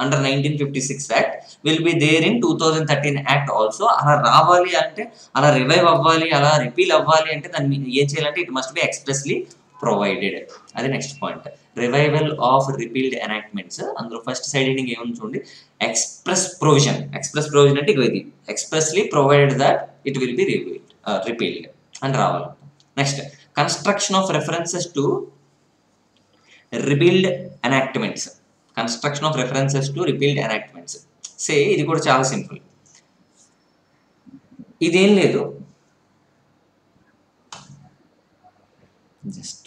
under 1956 act will be there in 2013 act also. అలా రావాలి అంటే, అలా revive అవ్వాలి, అలా repeal అవ్వాలి అంటే దాన్ని ఏం చేయాలంటే, it must be expressly provided. అది next point, revival of repealed enactments. అందులో ఫస్ట్ సైడ్ హెడింగ్ ఏముంది చూడండి, ఎక్స్ప్రెస్ ప్రొవిజన్. ఎక్స్ప్రెస్ ప్రొవిజన్ అంటే ఇది expressly provided that it will be repealed అని రావాలి. Next, construction of references to repealed enactments. Construction of references to repealed enactments. Say ఇది కూడా చాలా సింపుల్, ఇదేం లేదు, just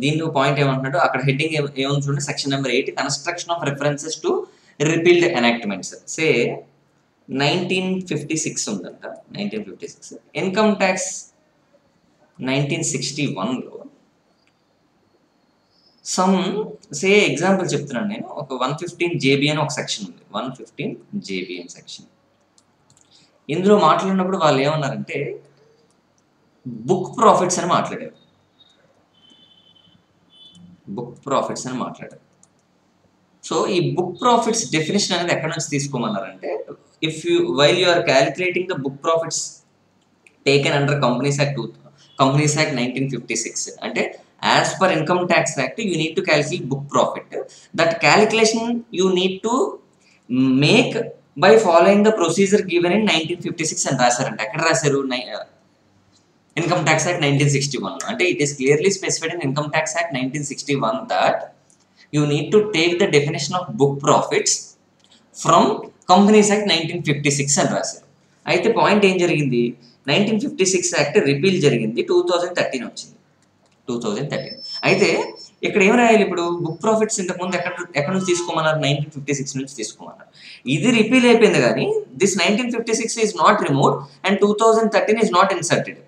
దీని పాయింట్ ఏమంటున్నాడు అక్కడ, హెడ్డింగ్ ఏముంది చూడండి, section number 8, construction of references to repealed enactments. Say 1956 ఉందంట. 1956 ఇన్కమ్ ట్యాక్స్ 1961లో సమ్ సే ఎగ్జాంపుల్ చెప్తున్నాను నేను. ఒక 115 JB అని ఒక సెక్షన్ ఉంది, 115 JB అని సెక్షన్. ఇందులో మాట్లాడినప్పుడు వాళ్ళు ఏమన్నారంటే, బుక్ ప్రాఫిట్స్ అని మాట్లాడారు. బుక్ ప్రాఫిట్స్ అని మాట్లాడారు. సో ఈ బుక్ ప్రాఫిట్స్ డెఫినేషన్ అనేది ఎక్కడి నుంచి తీసుకోమన్నారంటే, if you while you are calculating the book profits taken under companies act 1956, అంటే as per income tax act you need to calculate book profit. That calculation you need to make by following the procedure given in 1956 అని రాశారంట. ఎక్కడ రాశారు? Income tax act 1961. అంటే it is clearly specified in income tax act 1961 that you need to take the definition of book profits from companies act 1956 అని రాశారు. అయితే point ఏం జరిగింది, 1956 యాక్ట్ రిపీల్ జరిగింది, 2013 వచ్చింది. 2013 అయితే ఇక్కడ ఏం రాయాలి ఇప్పుడు, బుక్ ప్రాఫిట్స్ ఇంతకుముందు ఎక్కడ నుంచి తీసుకోమన్నారు, 1956 నుంచి తీసుకోమన్నారు. ఇది రిపీల్ అయిపోయింది కానీ this 1956 is not removed and 2013 is not inserted.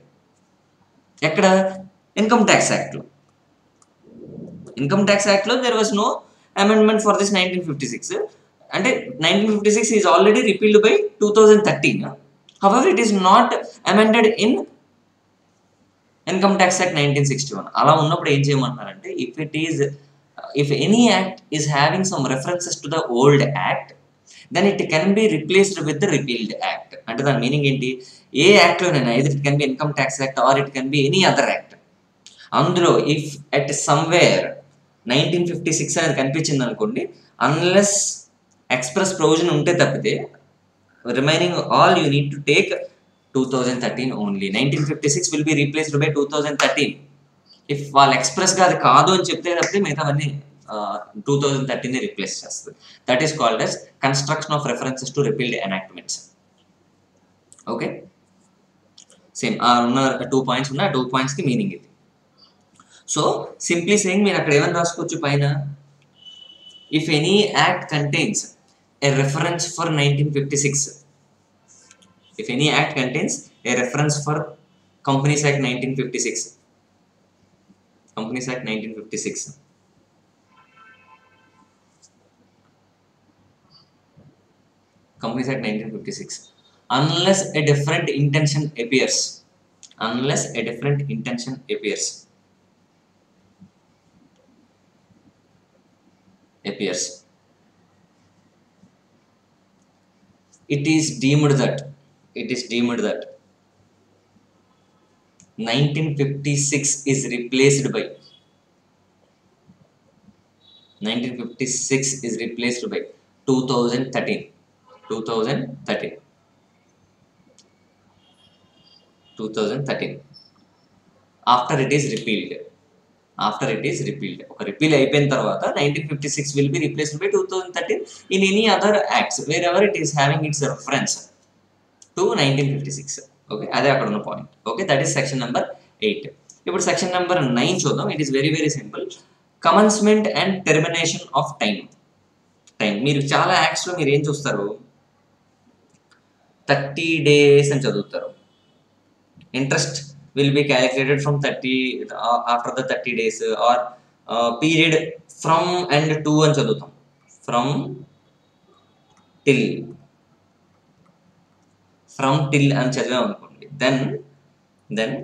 ఎక్కడ? ఇన్కమ్ ట్యాక్స్ యాక్ట్లో. ఇన్కమ్ ట్యాక్స్ యాక్ట్లో there was no amendment for this 1956. అంటే 1956 is already repealed by 2013. However it is not amended in income tax act 1961. అలా ఉన్నప్పుడు ఏం చేయమంటారంటే, if any act is having some references to the old act, then it can be replaced with the repealed act. అంటే దాని meaning ఏంటి, ఏ యాక్ట్లోనైనా either it can be income tax act or it can be any other act, అందులో if at somewhere 1956 అనేది కనిపించింది అనుకోండి, unless express provision ఉంటే తప్పితే remaining all you need to take 2013 only. 1956 will be replaced by 2013. If వాళ్ళు ఎక్స్ప్రెస్గా అది కాదు అని చెప్తే తప్పితే మిగతావన్నీ 2013 రిప్లేస్ చేస్తుంది. That is called as construction of references to repealed enactments. Okay, same ఉన్న 2 పాయింట్స్ ఉన్న 2 పాయింట్స్కి మీనింగ్ ఇది. సో సింప్లీ సేయింగ్ మీరు అక్కడ ఏమైనా రాసుకోవచ్చు పైన, if any act contains a reference for 1956. If any act contains a reference for Companies Act 1956. Companies Act 1956. Companies Act 1956. Unless a different intention appears. Unless a different intention appears. It is deemed that 1956 is replaced by 2013. 2013 after it is repealed. ఒక repeal అయిపోయిన తర్వాత 1956 will be replaced by 2013 in any other acts wherever it is having its reference to 1956. Okay, అదే అక్కడ ఉన్న point. Okay, that is section number 8. ఇప్పుడు section number 9 చూద్దాం. It is very simple. Commencement and termination of time. మీరు చాలా యాక్ట్స్లో మీరు ఏం చూస్తారు, 30 days అని చదువుతారు. Interest will be calculated from 30 after the 30 days or period from and to అని చదువుతాం. from till అని చదివాం అనుకోండి. దెన్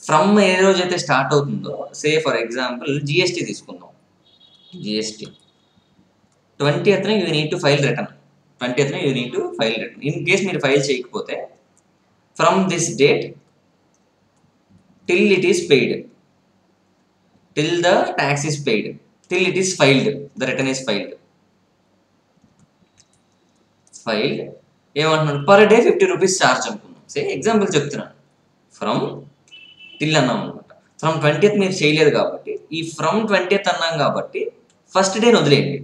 ఫ్రమ్ ఏ రోజు అయితే స్టార్ట్ అవుతుందో, సే ఫర్ ఎగ్జాంపుల్ జిఎస్టీ తీసుకుందాం. GST 20th you need to file return. In case మీరు ఫైల్ చేయకపోతే from this date till it is paid, till the tax is paid, till it is filed, the return is filed ఏమంటున్నాను, per day 50 rupees charge అనుకున్నాం. Say example చెప్తున్నాను. From till అన్నాం అనమాట. From 20th మీరు చేయలేదు కాబట్టి, ఈ ఫ్రమ్ 20th అన్నాం కాబట్టి ఫస్ట్ డేని వదిలేయండి.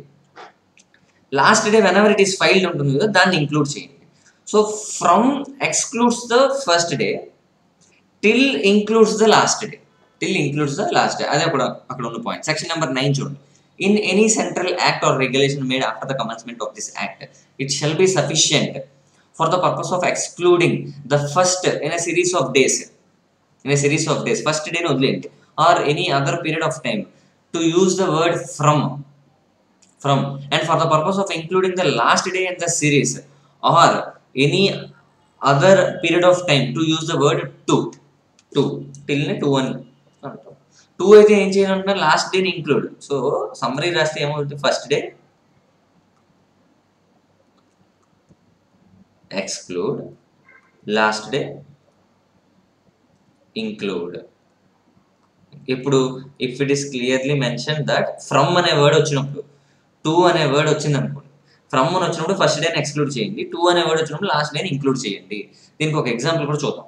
Last day when ever it is filed ఉంటుంది కదా, దాన్ని ఇంక్లూడ్ చేయండి. So from excludes the first day, till includes the last day. అదే అక్కడ ఉన్న పాయింట్. సెక్షన్ నెంబర్ 9 చూడండి. In any central act or regulation made after the commencement of this act, it shall be sufficient for the purpose of excluding the first in a series of days. First day వదిలేయండి, or any other period of time, to use the word from, and for the purpose of including the last day in the series, or any other period of time, to use the word to. till ని 2 అని అంటాం. 2 అయితే ఏం చేయాలంటే last డేని include. So summary రాస్తే ఏమవుతుంది, first day exclude, last day include. ఇప్పుడు if it is clearly mention that from అనే వర్డ్ వచ్చినప్పుడు, 2 అనే వర్డ్ వచ్చింది అనుకోండి, ఫ్రమ్ అని వచ్చినప్పుడు ఫస్ట్ డేని ఎక్స్క్లూడ్ చేయండి, 2 అనే వర్డ్ వచ్చినప్పుడు లాస్ట్ డేని ఇంక్లూడ్ చేయండి. దీనికి ఒక ఎగ్జాంపుల్ కూడా చూద్దాం.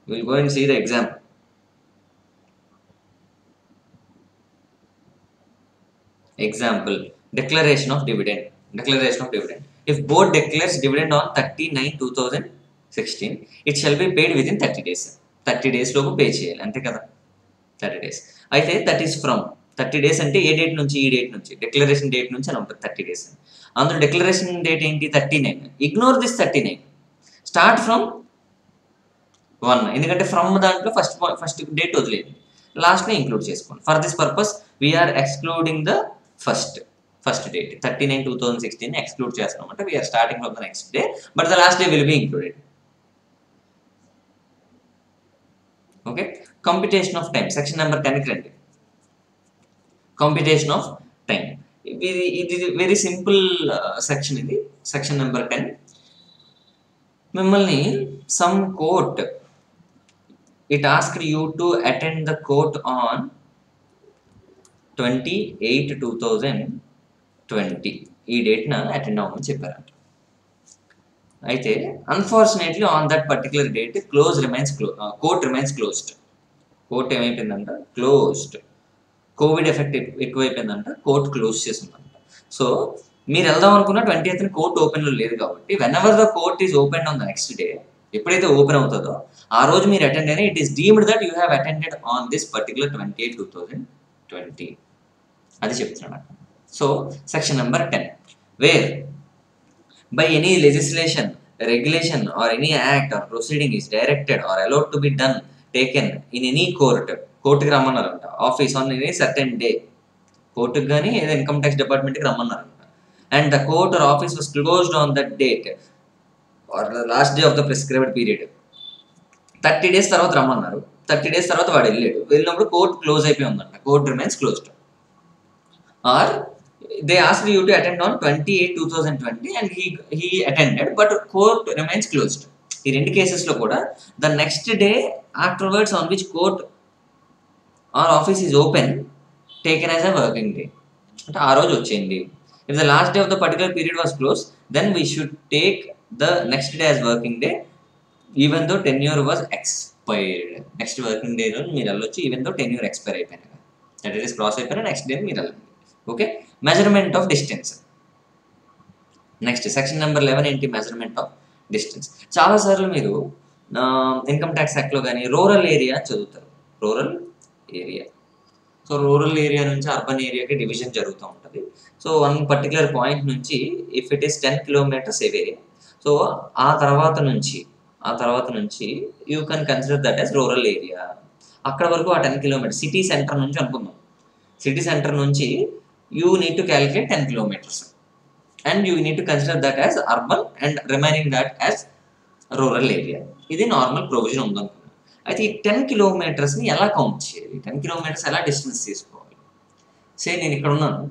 Will go and see the example. Declaration of dividend. If board declares dividend on 30/9/2016, it shall be paid within 30 days. 30 days లోపు పే చేయాలి, అంతే కదా. 30 days అయితే దట్ ఈస్ ఫ్రమ్ 30 days అంటే ఏ డేట్ నుంచి, ఈ డేట్ నుంచి, డిక్లరేషన్ డేట్ నుంచి అని ఉంటుంది 30 days. అందులో డిక్లరేషన్ డేట్ ఏంటి, 39. ఇగ్నోర్ దిస్ 39, స్టార్ట్ ఫ్రమ్ 1, ఎందుకంటే ఫ్రమ్ దాంట్లో ఫస్ట్ డేట్ వదిలేదు, లాస్ట్ని ఇంక్లూడ్ చేసుకోండి. For this purpose we're excluding the first date 39/2016 exclude చేస్తున్నాం అంటే we're starting from the next day, but the last day will be included. Okay, computation of time. Section number 10కి రండి. Computation of time. ఇది very simple section. ఇది section number 10. మిమ్మల్ని some court, it asked you to attend the court on 28/2020 ఈ డేట్న attend అవ్వమని చెప్పారంట. అయితే unfortunately on that particular date court remains closed. Court ఏమైపోయిందంట, క్లోజ్డ్. కోవిడ్ ఎఫెక్ట్ ఎక్కువైపోయిందంట, కోర్ట్ క్లోజ్ చేసిందంట. సో మీరు వెళ్దాం అనుకున్న 20th కోర్ట్ ఓపెన్లో లేదు కాబట్టి, whenever the court is open on the next day, ఎప్పుడైతే ఓపెన్ అవుతుందో ఆ రోజు మీరు అటెండ్ అయినా, it is deemed that you have attended on this particular 28/2020. అది చెప్తున్నాను. So section number 10, where by any legislation, regulation or any act or proceeding is directed or allowed to be done, taken in any కోర్టుకి రమ్మన్నారంట, office on any certain day, కోర్టుకి కానీ ఏదో income tax డిపార్ట్మెంట్కి రమ్మన్నారంట, and the court or office was closed on that date or the last day of the prescribed period. 30 days తర్వాత రమ్మన్నారు, 30 days తర్వాత వాడు వెళ్ళినప్పుడు కోర్ట్ క్లోజ్ అయిపోయి ఉందంట, court remains closed. Or they asked you to attend on 28/2020 and he attended, but court remains closed. ఈ రెండు కేసెస్లో కూడా the next day afterwards on which court or office is open taken as a working day, అంటే ఆ రోజు వచ్చింది. If the last day of the particular period was closed, then we should take the next day as working day even though tenure was expired. Next working day రోజు మీరు వెళ్ళొచ్చు even though tenure expire అయిపోయినా, that is cross అయిపోయినా next day మీరు వెళ్ళండి. Okay, measurement of distance. Next section number 11 ఏంటి? Measurement of distance. చాలాసార్లు మీరు ఇన్కమ్ ట్యాక్స్ యాక్ట్లో కానీ రూరల్ ఏరియా చదువుతారు, rural area. So rural area నుంచి అర్బన్ ఏరియాకి డివిజన్ జరుగుతూ ఉంటుంది. సో వన్ పర్టికులర్ పాయింట్ నుంచి if it is 10 kilometers away, so ఆ తర్వాత నుంచి you can consider that as rural area. అక్కడ వరకు ఆ 10 kilometers సిటీ సెంటర్ నుంచి అనుకుందాం, సిటీ సెంటర్ నుంచి you need to calculate 10 kilometers and you need to consider that as urban and remaining that as rural area. ఇది normal provision ఉందనుకున్నాను. అయితే ఈ 10 kilometers ని ఎలా కౌంట్ చేయాలి, 10 kilometers ఎలా డిస్టెన్స్ తీసుకోవాలి? నేను ఇక్కడ ఉన్నాను,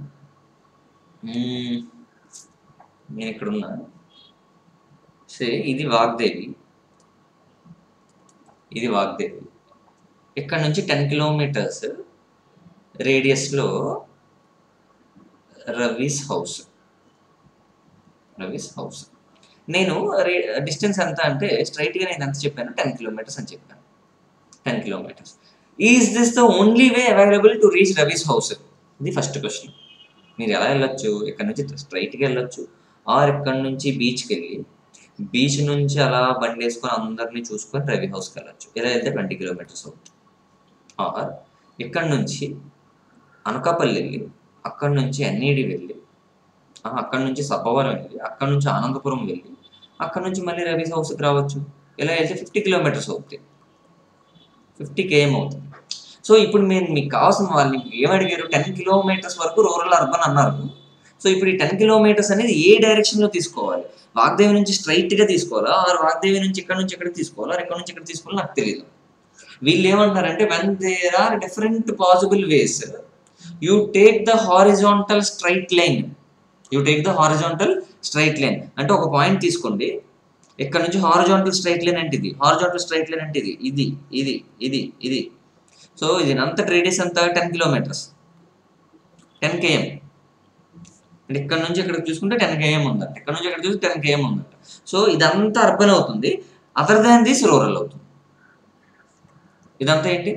ఇది వాగ్దేవి, ఇక్కడ నుంచి 10 kilometers రేడియస్లో రవీస్ హౌస్. నేను డిస్టెన్స్ ఎంత అంటే స్ట్రైట్గా నేను ఎంత చెప్పాను, 10 kilometers అని చెప్పాను. 10 kilometers. Is this the only way available to reach Ravi's house? ఇది ఫస్ట్ క్వశ్చన్. మీరు ఎలా వెళ్ళొచ్చు? ఇక్కడ నుంచి స్ట్రైట్గా వెళ్ళొచ్చు, ఆర్ ఇక్కడ నుంచి బీచ్కి వెళ్ళి బీచ్ నుంచి అలా బండి వేసుకొని అందరినీ చూసుకొని రవి హౌస్కి వెళ్ళొచ్చు. ఇలా వెళ్తే 20 kilometers అవుతుంది. ఆర్ ఇక్కడ నుంచి అనకాపల్లి వెళ్ళి అక్కడ నుంచి ఎన్ఈడి వెళ్ళి అక్కడ నుంచి సబ్బవరం వెళ్ళి అక్కడ నుంచి అనంతపురం వెళ్ళి అక్కడ నుంచి మళ్ళీ రవీస్ హౌస్కి రావచ్చు. ఇలా వెళ్తే 50 kilometers అవుతుంది, 50 km అవుతుంది. సో ఇప్పుడు మీకు కావాల్సిన వాళ్ళని ఏమడిగారు? 10 kilometers వరకు రూరల్ అర్బన్ అన్నారు. సో ఇప్పుడు ఈ 10 kilometers అనేది ఏ డైరెక్షన్లో తీసుకోవాలి? వాగ్దేవి నుంచి స్ట్రైట్గా తీసుకోవాలా, ఆర్ వాగ్దేవి నుంచి ఇక్కడ నుంచి ఎక్కడికి తీసుకోవాలా, ఇక్కడ నుంచి ఇక్కడ తీసుకోవాలో నాకు తెలియదు. వీళ్ళు ఏమంటారంటే when there are different possible ways, you take the horizontal straight line. అంటే ఒక పాయింట్ తీసుకోండి, ఇక్కడ నుంచి హారిజాంటల్ స్ట్రైట్ లైన్ అంటే ఇది. సో ఇది అంత రేడియస్ అంతా 10 kilometers, 10 km. అంటే ఇక్కడ నుంచి ఇక్కడికి చూసుకుంటే 10 km ఉందంట, ఇక్కడ నుంచి ఇక్కడ చూసి 10 km ఉందంట. సో ఇదంతా అర్బన్ అవుతుంది, అదర్ దాన్ దిస్ రూరల్ అవుతుంది. ఇదంతా ఏంటి?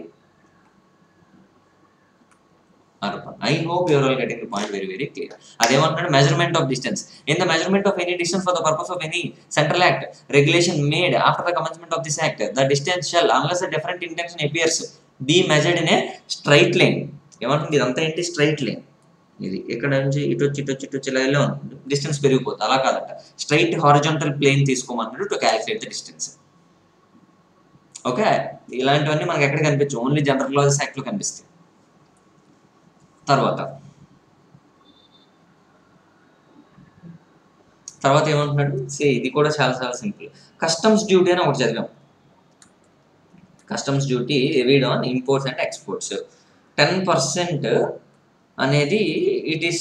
urban. I hope you are all getting the point very, very clear. అదేమంటున్నాడు? Measurement of distance. In the measurement of any distance for the purpose of any central act, regulation made after the commencement of this act, the distance shall unless the different intention appears be measured in a straight line. ఏమంటుంది? ఇదంతా ఏంటి? Straight line. ఇది ఇక్కడ నుంచి ఇటు వచ్చి ఇలా వెళ్ళే ఉంటుంది, డిస్టెన్స్ పెరిగిపోతుంది. అలా కాదంట, స్ట్రైట్ హారిజాంటల్ ప్లేన్ తీసుకోమన్నాడు to calculate the distance. Okay, ఇలాంటివన్నీ మనకి ఎక్కడ కనిపించవు, ఓన్లీ జనరల్ లాస్ యాక్ట్లో కనిపిస్తాయి. తర్వాత ఏమంటున్నాడు? ఇది కూడా చాలా సింపుల్. కస్టమ్స్ డ్యూటీ అని ఒకటి చదివాం. Customs duty levied on imports and exports. 10% అనేది it is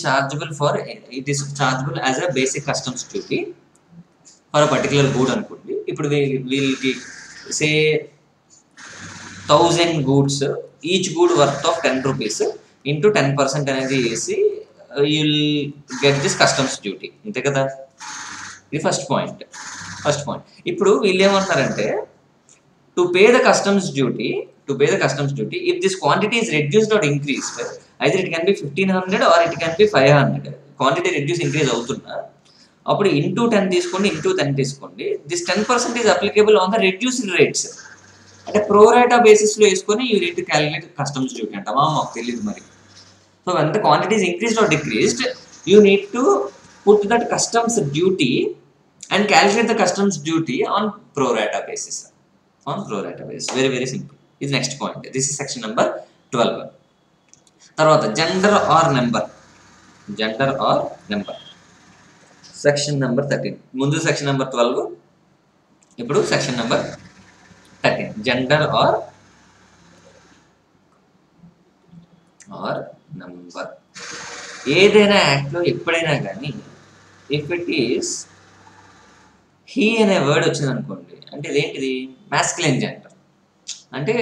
chargeable as a basic customs duty for a particular good అనుకోండి. ఇప్పుడు వీళ్ళకి say 1000 goods, each good worth of 10 rupees into 10% అనేది వేసి you'll get this customs duty. అంతే కదా? ఇది first point. ఇప్పుడు వీళ్ళు ఏమంటున్నారంటే to pay the customs duty, if this quantity is reduced or increased, either it can be 1500 or it can be 500. Quantity reduce increase అవుతున్నా అప్పుడు ఇంటూ 10 తీసుకోండి, into 10 తీసుకోండి. This 10% is applicable on the reduced rates. అంటే pro rata బేసిస్లో వేసుకొని you need to calculate customs duty అంటామా? మాకు తెలియదు మరి. So when the quantity is increased or decreased, you need to put that customs duty and calculate the customs duty on pro rata basis. On pro rata basis. Very, very simple. This is next point. This is section number 12. Tarvata gender or number. Gender or number. Section number 13. Mundu section number 12. Ippudu section number 13. Gender or number. ఏదైనా యాక్ట్లో ఎప్పుడైనా కానీ if it is he అనే word వచ్చింది అనుకోండి, అంటే ఇదేంటిది masculine gender, అంటే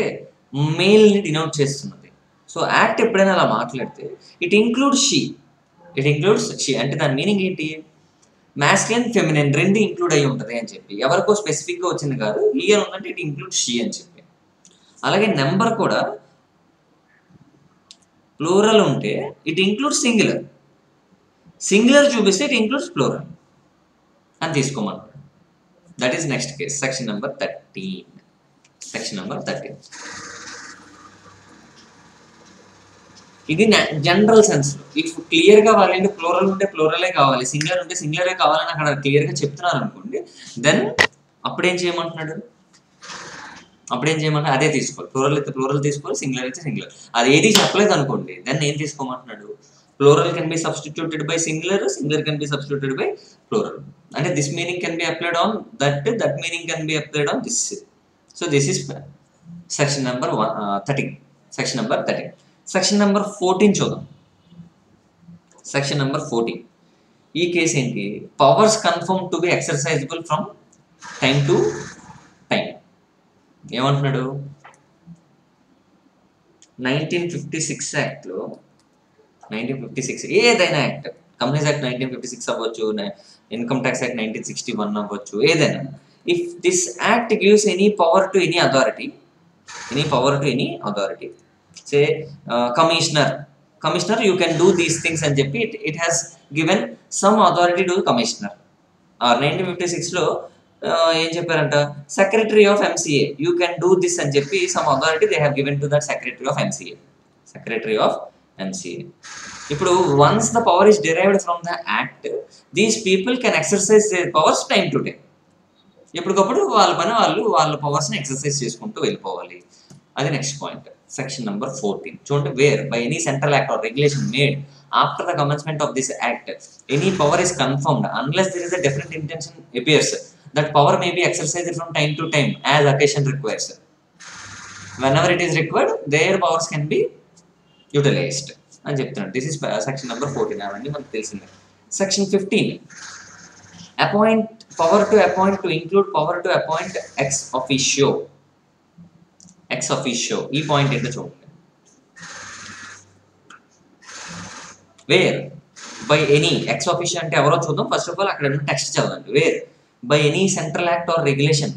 మేల్ని డినోట్ చేస్తున్నది. సో యాక్ట్ ఎప్పుడైనా అలా మాట్లాడితే ఇట్ ఇంక్లూడ్స్ షీ అంటే దాని మీనింగ్ ఏంటి, మాస్కులైన్ ఫెమినైన్ రెండు ఇంక్లూడ్ అయ్యి ఉంటుంది అని చెప్పి, ఎవరికో స్పెసిఫిక్గా వచ్చింది కాదు, హీ అని ఉందంటే ఇట్ ఇంక్లూడ్స్ షీ అని చెప్పి. అలాగే నెంబర్ కూడా ప్లూరల్ ఉంటే ఇట్ ఇంక్లూడ్స్ సింగులర్ చూపిస్తే ఇట్ ఇంక్లూడ్స్ ప్లూరల్ అని తీసుకోమన్నాడు. That is next case, section number 13. ఇది జనరల్ సెన్స్. ఇఫ్ క్లియర్గా వాళ్ళేంటి ప్లూరల్ ఉంటే ప్లూరలే కావాలి, సింగులర్ ఉంటే సింగులరే కావాలని అక్కడ క్లియర్గా చెప్తున్నారు అనుకోండి, దెన్ అప్పుడేం చేయమంటున్నాడు, అదే తీసుకోవాలి. ప్లూరల్ అయితే ప్లూరల్ తీసుకోవాలి, సింగులర్ అయితే సింగులర్. అది ఏది చెప్పలేదు అనుకోండి, దెన్ ఏం తీసుకోమంటున్నాడు, plural can be substituted by singular can be substituted by plural. అంటే this meaning can be applied on that meaning can be applied on this. So this is section number 13. Section number 13. Section number 14 చూద్దాం. Section number 14. ఈ case ఏంటి, powers confirm to be exercisable from time to time. ఏమంటున్నాడు, 1956 యాక్ట్లో 1956 ఏదైనా act, companies act 1956 అవ్వచ్చు, income tax act 1961 అవ్వచ్చు, ఏదైనా, if this act gives any power to any authority, say commissioner you can do these things అని చెప్పి it has given some authority to commissioner. 1956లో ఏం చెప్పారంట, secretary of MCA you can do this అని చెప్పి some authority they have given to that secretary of MCA. ఇప్పుడు once the power is derived from the act, these people can exercise their powers time to time. ఎప్పటికప్పుడు వాళ్ళ పని వాళ్ళ పవర్స్ని exercise చేసుకుంటూ వెళ్ళిపోవాలి. అది నెక్స్ట్ పాయింట్, సెక్షన్ నెంబర్ 14. చూడండి, where by any central act or regulation made after the commencement of this act any power is conferred unless there is a definite intention appears that power may be exercised from time to time as occasion requires. Whenever it is required, their powers can be utilized అని చెప్తున్నాడు. This is section number 14. అవన్నీ మనకు తెలిసిందే. Section 15. Power to appoint to include power to appoint ex officio. ఈ point ఏంటో చూడండి. Where by any ex officio అంటే ఎవరో చూద్దాం. ఫస్ట్ ఆఫ్ ఆల్ అక్కడ టెక్స్ట్ చదవండి. Where by any central act or regulation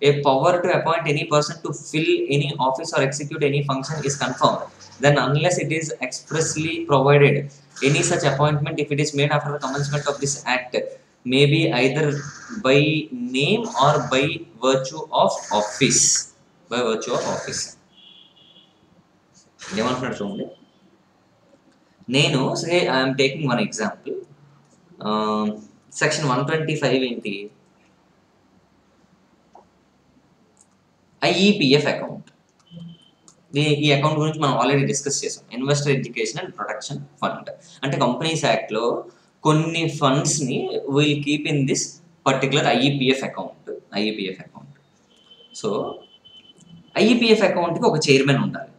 a power to appoint any person to fill any office or execute any function is confirmed, then unless it is expressly provided, any such appointment, if it is made after the commencement of this act, may be either by name or by virtue of office. ఏమంటున్నాడు చూడండి. నేను say I'm taking one example. Section 125 ఏంటి, IEPF account. ఈ account గురించి మనం already discuss చేసాం. Investor education and protection fund. అంటే companies యాక్ట్లో కొన్ని ఫండ్స్ని will keep in this particular IEPF account. So IEPF అకౌంట్కి ఒక చైర్మన్ ఉండాలి.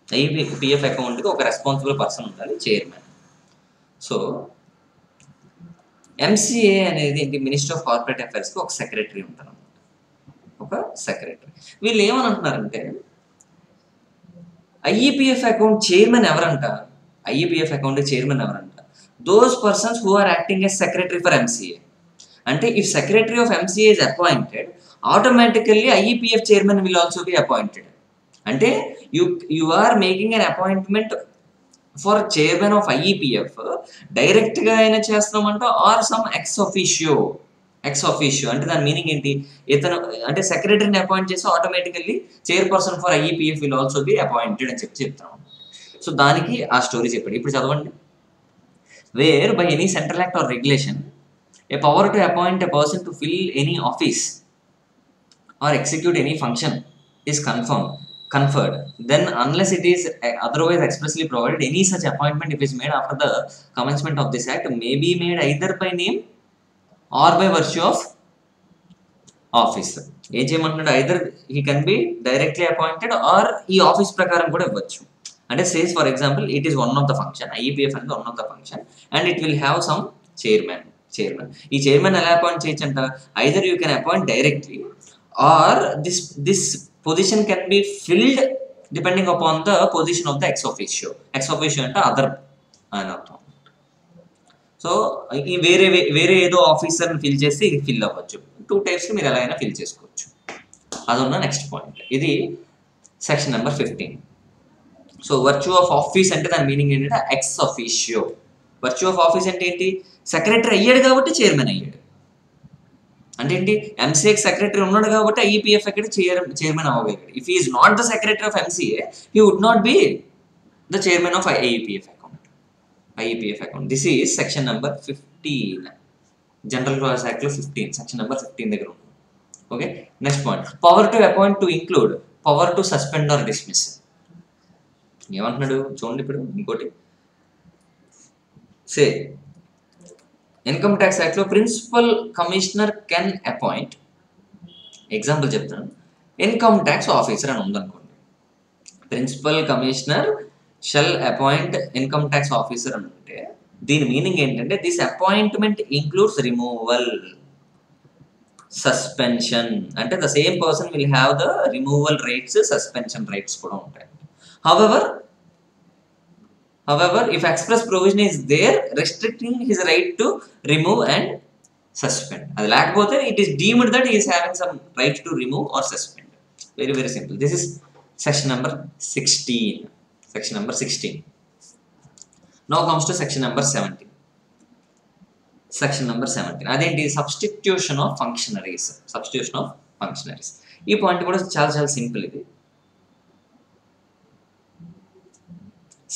IEPF అకౌంట్కి ఒక రెస్పాన్సిబుల్ పర్సన్ ఉండాలి, చైర్మన్. సో MCA అనేది ఏంటి, మినిస్టర్ ఆఫ్ కార్పొరేట్ అఫైర్స్కి ఒక సెక్రటరీ ఉంటారు. వీళ్ళు ఏమని అంటున్నారంటే IEPF అకౌంట్ చైర్మన్ ఎవరంట, those persons who are acting as secretary for MCA. అంటే if secretary of MCA is appointed, automatically IEPF chairman will also be appointed. అంటే you are making an appointment for chairman of IEPF డైరెక్ట్గా అయినా చేస్తున్నామంట, or some ex officio. అంటే దాని meaning ఏంటి, ఇతను అంటే సెక్రటరీని అపాయింట్ చేసి automatically chairperson for IEPF will also be appointed అని చెప్తున్నాం. సో దానికి ఆ స్టోరీ చెప్పాడు. ఇప్పుడు చదవండి. Where by any central act or regulation a power to appoint a person to fill any office or execute any function is conferred, then unless it is otherwise expressly provided, any such appointment, if is made after the commencement of this act, may be made either by name or by virtue of office. ఏం చేయమంటున్నాడు? Either he can be directly appointed or ఈ office ప్రకారం కూడా ఇవ్వచ్చు. అంటే says for example it is one of the function, IEPF అనేది one of the function and it will have some chairman. ఈ chairman ఎలా అపాయింట్ చేయొచ్చు అంట? Either you can appoint directly or this position can be filled depending upon the position of the ex officio. Ex officio అంటే other అని అర్థం. So ఈ వేరే ఏదో ఆఫీసర్ని ఫిల్ చేస్తే ఇది ఫిల్ అవ్వచ్చు. 2 టైప్స్ మీరు ఎలా అయినా ఫిల్ చేసుకోవచ్చు. అదొన్న నెక్స్ట్ పాయింట్. ఇది section number 15. So virtue of office అంటే దాని మీనింగ్ ఏంటంటే X officio. Virtue of office అంటే ఏంటి? సెక్రటరీ అయ్యాడు కాబట్టి చైర్మన్ అయ్యాడు. అంటే ఏంటి? ఎంసీఏకి సెక్రటరీ ఉన్నాడు కాబట్టి ఐఈపిఎఫ్ ఎక్కడ చైర్మన్ అవ్వగలిగాడు. If is not the secretary of MCA he would not be the chairman of IEPF account. This is section number 15. General clause యాక్ట్లో 15, సెక్షన్ నెంబర్ 15 దగ్గర ఉంది. Okay, next point. Power to appoint to include power to suspend or dismiss. ఏమంటున్నాడు చూడండి. ఇప్పుడు ఇంకోటి say income tax యాక్ట్లో principal commissioner can appoint, example చెప్తాను, income tax officer అని ఉందనుకోండి. Principal commissioner shall appoint income tax officer అని ఉంటే దీని మీనింగ్ ఏంటంటే this appointment includes removal, suspension. అంటే the same person will have the removal rights, suspension rights కూడా ఉంటాయి. However, if express provision is there restricting his right to remove and suspend, అది లేకపోతే it is deemed that he is having some right to remove or suspend. Very very simple. This is section number 16. Section number 16. Now comes to section number 17. Section number 17. అదేంటి? Substitution of functionaries. Substitution of functionaries. ఈ point కూడా చాలా చాలా simple. ఇది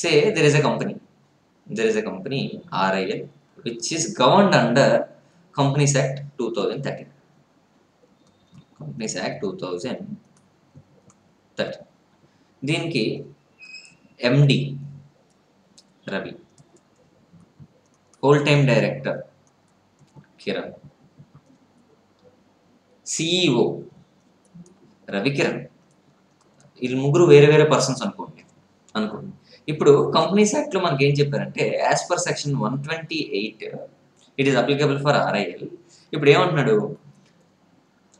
say there is a company RIL which is governed under Companies Act 2013. Companies Act 2013. దీనికి MD Ravi, whole time director Kiran, CEO Ravi Kiran, వీళ్ళు ముగ్గురు వేరే వేరే పర్సన్స్ అనుకోండి. ఇప్పుడు కంపెనీస్ యాక్ట్లో మనకి ఏం చెప్పారంటే as per section 128 it is applicable for RIL. ఇప్పుడు ఏమంటున్నాడు?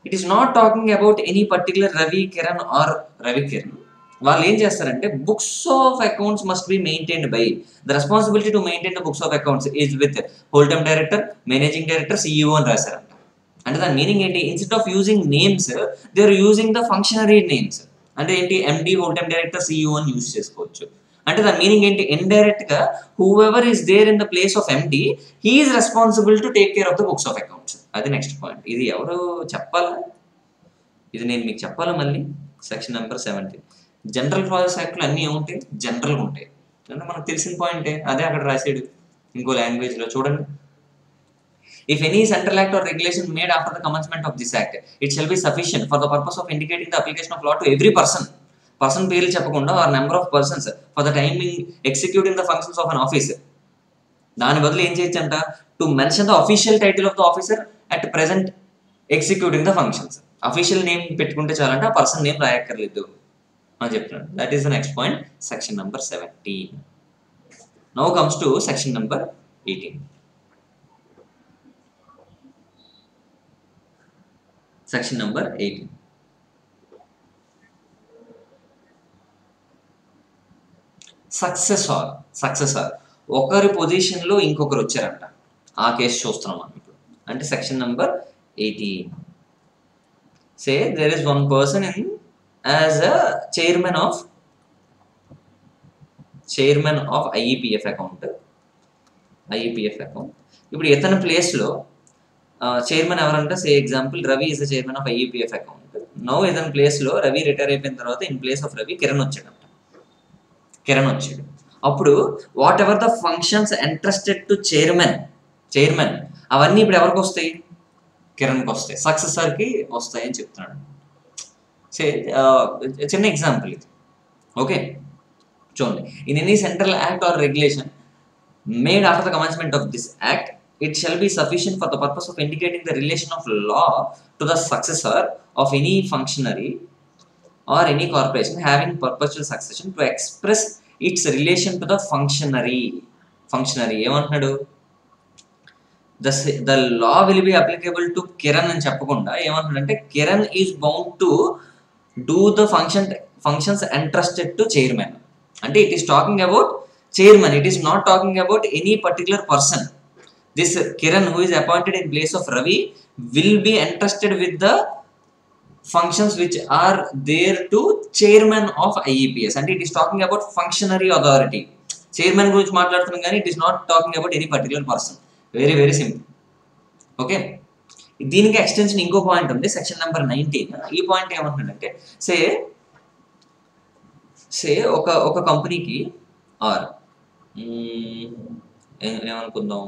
It is not talking about any particular Ravi Kiran or Ravi Kiran. వాళ్ళు ఏం చేస్తారంటే books of accounts must be maintained by the responsibility to maintain the books of accounts is with whole time director, managing director, CEO అని రాశారంట. అంటే దాని meaning ఏంటి? Instead of using names they are using the functionary names. అంటే ఏంటి? MD, whole time director, CEO అని use చేసుకోవచ్చు. అంటే దాని మీనింగ్ ఏంటి? ఇండైరెక్ట్ గా whoever is there in the place of MD he is responsible to take care of the books of accounts. అది next point. ఇది ఎవరు చెప్పాలా? ఇది నేను మీకు చెప్పాలా మళ్ళీ? Section number 17. జనరల్ క్లాజెస్ యాక్ట్లో అన్నీ ఏముంటాయి? జనరల్గా ఉంటాయి. అంటే మనకు తెలిసిన పాయింటే, అదే అక్కడ రాసాడు ఇంకో లాంగ్వేజ్లో. చూడండి. If any central act or regulation made after the commencement of this act, it shall be sufficient for the purpose of indicating the application of law to every person. Person పేర్లు చెప్పకుండా or number of persons for the timing executing the functions of an officer. దాని బదులు ఏం చేయొచ్చు అంట? To mention the official title of the officer at present executing the functions. Official name పెట్టుకుంటే చాలంటే ఆ పర్సన్ నేమ్ రాయక్కర్లేదు అని చెప్తున్నాడు. That is the next point, section number 17. Now comes to section number 18. Section number 18. Successor ఒకరి పొజిషన్లో ఇంకొకరు వచ్చారంట. ఆ కేసు చూస్తున్నాం మనం ఇప్పుడు. అంటే section number 18. Say there is one person in as a chairman of IEPF account. ఇప్పుడు ఇతని ప్లేస్లో చైర్మన్ ఎవరంటే say example Ravi is the chairman of IEPF account. Now ఇతని ప్లేస్లో రవి రిటైర్ అయిపోయిన తర్వాత in place of Ravi Kiran వచ్చాడు. అప్పుడు whatever the functions entrusted to chairman అవన్నీ ఇప్పుడు ఎవరికి వస్తాయి? కిరణ్కి వస్తాయి, సక్సెసర్కి వస్తాయి అని చెప్తున్నాడు. చిన్న ఎగ్జాంపుల్ ఇది. ఓకే, చూడండి. In any central act or regulation made after the commencement of this act, it shall be sufficient for the purpose of indicating the relation of law to the successor of any functionary or any corporation having perpetual succession to express its relation to the functionary. ఏమంటున్నాడు? The law will be applicable to Kiran అని చెప్పకుండా ఏమంటున్నాడంటే Kiran is bound to do the functions entrusted to chairman. అంటే it is talking about chairman, it is not talking about any particular person. This Kiran who is appointed in place of Ravi will be entrusted with the functions which are there to chairman of IEPS, and it is talking about functionary authority. Chairman గురించి మాట్లాడుతున్నాం కానీ it is not talking about any particular person. Very very simple. Okay, దీనికి extension ఇంకో point ఉంది, section number 19. ఈ point ఏమంటున్నాడంటే సే ఒక కంపెనీకి ఆర్ ఏమనుకుందాం,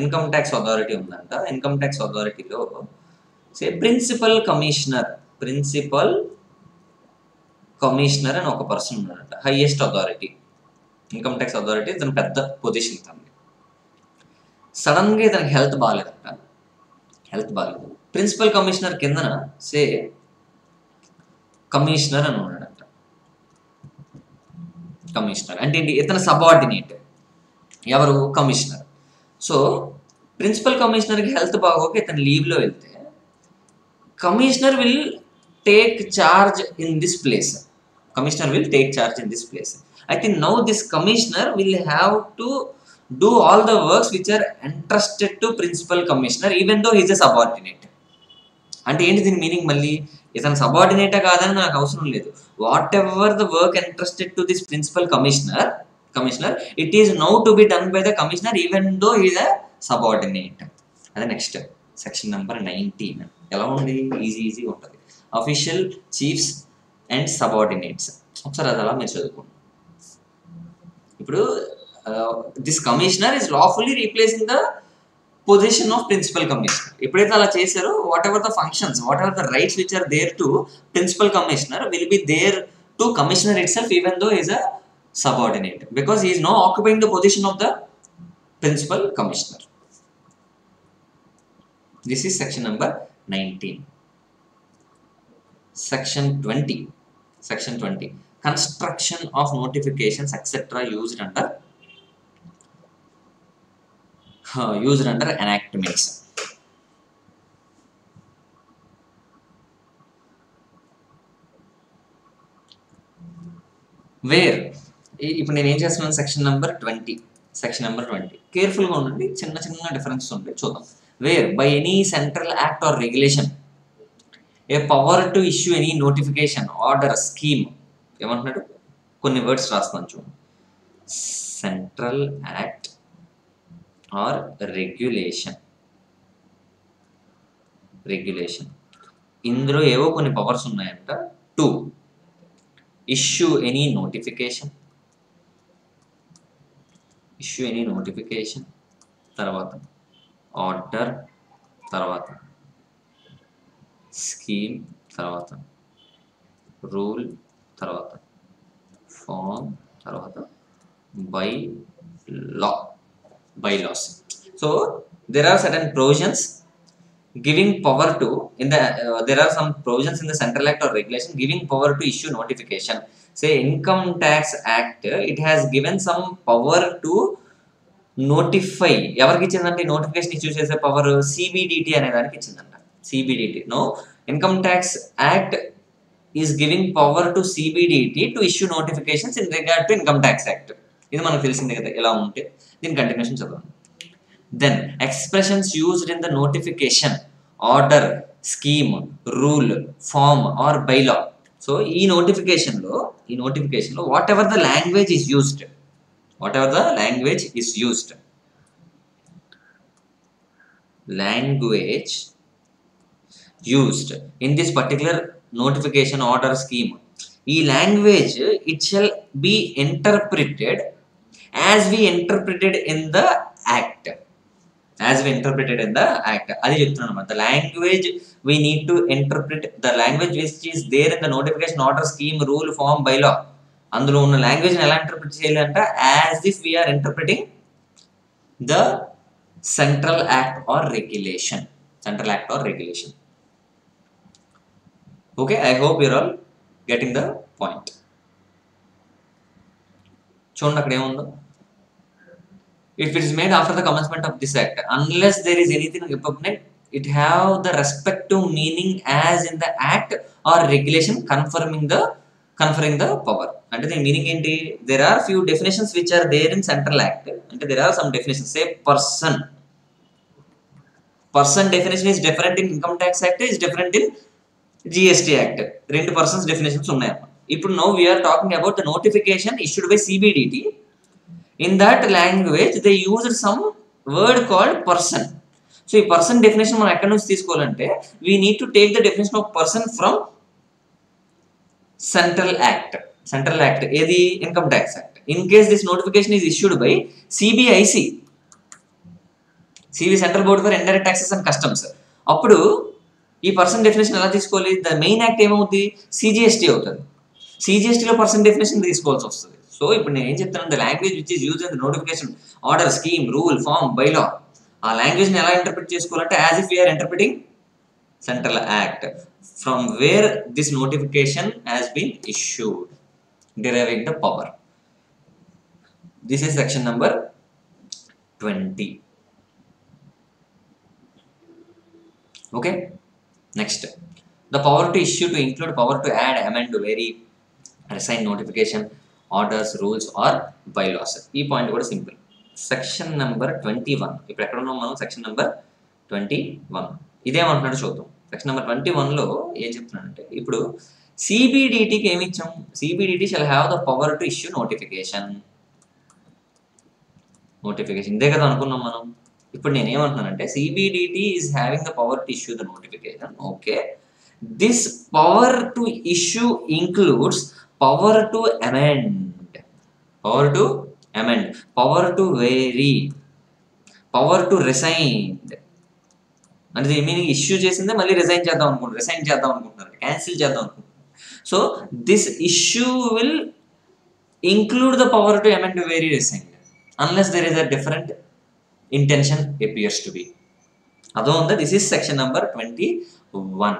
ఇన్కమ్ ట్యాక్స్ అథారిటీ ఉందంట. ఇన్కమ్ ట్యాక్స్ అథారిటీలో ప్రిన్సిపల్ కమిషనర్ అని ఒక పర్సన్ ఉన్నాడంట, highest authority. Income tax authority తన పెద్ద పొజిషన్ ఇస్తుంది. సడన్గా ఇతనికి హెల్త్ బాగాలేదు. ప్రిన్సిపల్ కమిషనర్ కిందన కమిషనర్ అని ఉన్నాడంట. కమిషనర్ అంటే ఏంటి? ఇతను సబార్డినేట్. ఎవరు? కమిషనర్. సో ప్రిన్సిపల్ కమిషనర్కి హెల్త్ బాగోక ఇతను లీవ్లో వెళ్తే commissioner will take charge in this place. I think now this commissioner will have to do all the works which are entrusted to principal commissioner even though he is a subordinate. అంటే ఏంటి దీని meaning? మళ్ళీ ఇతను సబార్డినేటా కాదని నాకు అవసరం లేదు. Whatever the work entrusted to this principal commissioner it is now to be done by the commissioner even though he is a subordinate. అదే నెక్స్ట్ సెక్షన్ నెంబర్ 19. ఎలా ఉంది? ఈజీగా ఉంటుంది. Official chiefs and subordinates. ఒకసారి అది అలా మీరు చదువుకోండి. ఇప్పుడు this commissioner is lawfully replacing the position of principal commissioner. ఎప్పుడైతే అలా చేశారో whatever the functions, whatever the rights which are there to principal commissioner will be there to commissioner itself even though is a subordinate, because he is now occupying the position of the principal commissioner. This is section number 19. Section 20. Construction of notifications etc. used under enactments. Where ఇప్పుడు నేను ఏం చేస్తున్నాను? Section number 20 కేర్ఫుల్గా ఉండండి, చిన్న difference ఉంటాయి, చూద్దాం. Where by any central act or regulation a power to issue any notification order scheme. ఏమంటున్నాడు? కొన్ని వర్డ్స్ రాస్తాను చూడండి. సెంట్రల్ యాక్ట్ ఆర్ రెగ్యులేషన్ ఇందులో ఏవో కొన్ని పవర్స్ ఉన్నాయంట. టు ఇష్యూ ఎనీ నోటిఫికేషన్, తర్వాత ఆర్డర్, తర్వాత స్కీమ్, తర్వాత రూల్, తర్వాత ఫార్మ్, తర్వాత bylaws. So there are certain provisions giving power to there are some provisions in the central act or regulation giving power to issue notification. Say Income Tax Act, it has given some power to notify. ఎవరికి ఇచ్చిందంటే notification issue చేసే power CBDT అనే దానికి ఇచ్చిందంట. CBDT. No, Income Tax Act is giving power to CBDT to issue notifications in regard to Income Tax Act. ఇది మనకు తెలిసిందే కదా ఎలా ఉంటే. దీని కంటిన్యూషన్ చదవండి. Then expressions used in the notification, order, scheme, rule, form or bylaw. So ఈ నోటిఫికేషన్లో what ever the language is used, language used in this particular notification, order, scheme, ఈ language it shall be interpreted as we interpreted in the act. As we interpreted in the act అది చెప్తున్నాను అనమాట. The language we need to interpret the language which is there in the notification, order, scheme, rule, form, bylaw. అందులో ఉన్న లాంగ్వేజ్ని ఎలా interpret చేయాలి అంటే as if we are interpreting the central act or regulation. Central act or regulation. Okay, I hope you're all getting the point. చూడండి అక్కడ ఏముందో. If it is made after the commencement of this act, unless there is anything repugnant, it have the respective meaning as in the act or regulation conferring the power. అంటే దీని meaning ఏంటి? there are few definitions which are there in central act. అంటే there are some definitions. say person definition is different in income tax act, is different in GST act. రెండు persons definitions ఉన్నాయి. ఇప్పుడు now we are talking about the notification issued by CBDT. In that language they used some word called person. So ఈ person definition మనం ఎక్కడి నుంచి తీసుకోవాలంటే we need to take the definition of person from central act. Central act ఏది? income tax act. In case this notification is issued by CBIC, Central Board for Indirect Taxes and Customs, అప్పుడు ఈ person definition ఎలా తీసుకోవాలి? The main act ఏమవుతుంది? CGST అవుతుంది. CGSTలో person definition తీసుకోవాల్సి వస్తుంది. So ఇప్పుడు నేను ఏం చెప్తాను, the language which is used in the notification, order, scheme, rule, form, bylaw, ఆ లాంగ్వేజ్ని ఎలా ఇంటర్ప్రిట్ చేసుకోవాలంటే as if we are interpreting central act from where this notification has been issued, deriving the power. This is section number 20. Okay, next, the power to issue to include, power to add, amend, vary, assign notification, orders, rules or bylaws. ఈ point కూడా simple. Section number 21. ఇప్పుడు ఎక్కడ ఉన్నాం మనం? Section number 21. ఇదేమంటున్నాడు చూద్దాం. Section number 21లో ఏం చెప్తున్నాడంటే, ఇప్పుడు CBDTకి ఏమి ఇచ్చాం? CBDT shall have the power to issue notification. ఇదే కదా అనుకున్నాం మనం. ఇప్పుడు నేను ఏమంటున్నానంటే CBDT is having the power to issue the notification. Okay, this power to issue includes power to amend, power to vary, power to resign. అంటే దీని meaning issue చేసిందే మళ్ళీ రిజైన్ చేద్దాం అనుకుంటున్నారు, క్యాన్సిల్ చేద్దాం అనుకుంటున్నారు. So this issue will include the power to amend, vary, resign unless there is a different intention appears to be. అదొందా? This is section number 21.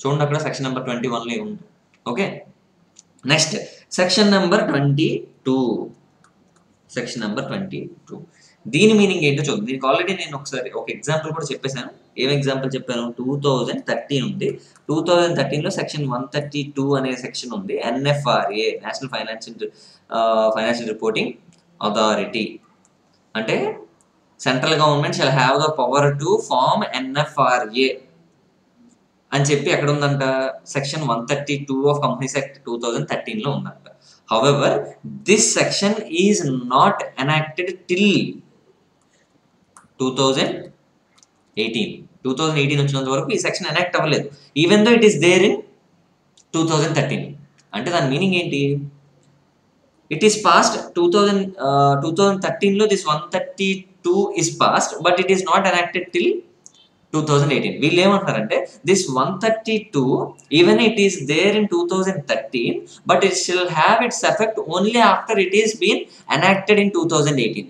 చూడండి అక్కడ సెక్షన్ నెంబర్ 21లో ఉంది. Okay, next section number 22. Section number 22 దీని meaning ఏంటో చూద్దాం. దీనికి already నేను ఒకసారి ఒక ఎగ్జాంపుల్ కూడా చెప్పేశాను. ఏం ఎగ్జాంపుల్ చెప్పాను? 2013 ఉంది. 2013లో సెక్షన్ 132 అనే సెక్షన్ ఉంది. NFRA, national financial reporting authority. అంటే central government shall have the power to form NFRA అని చెప్పి ఎక్కడ ఉందంట? సెక్షన్ 132 ఆఫ్ కంపెనీస్ యాక్ట్ 2013లో ఉందంట. However, this section is not enacted till 2018. 2018 వచ్చినంత వరకు ఈ సెక్షన్ ఎనాక్ట్ అవ్వలేదు, even though it is there in 2013. అంటే దాని మీనింగ్ ఏంటి? ఇట్ ఈస్ పాస్డ్ 2013లో this 132 is passed, but it is not enacted till 2018. వీళ్ళు ఏమంటారంటే this 132 even it is there in 2013, but it shall have its effect only after it is been enacted in 2018.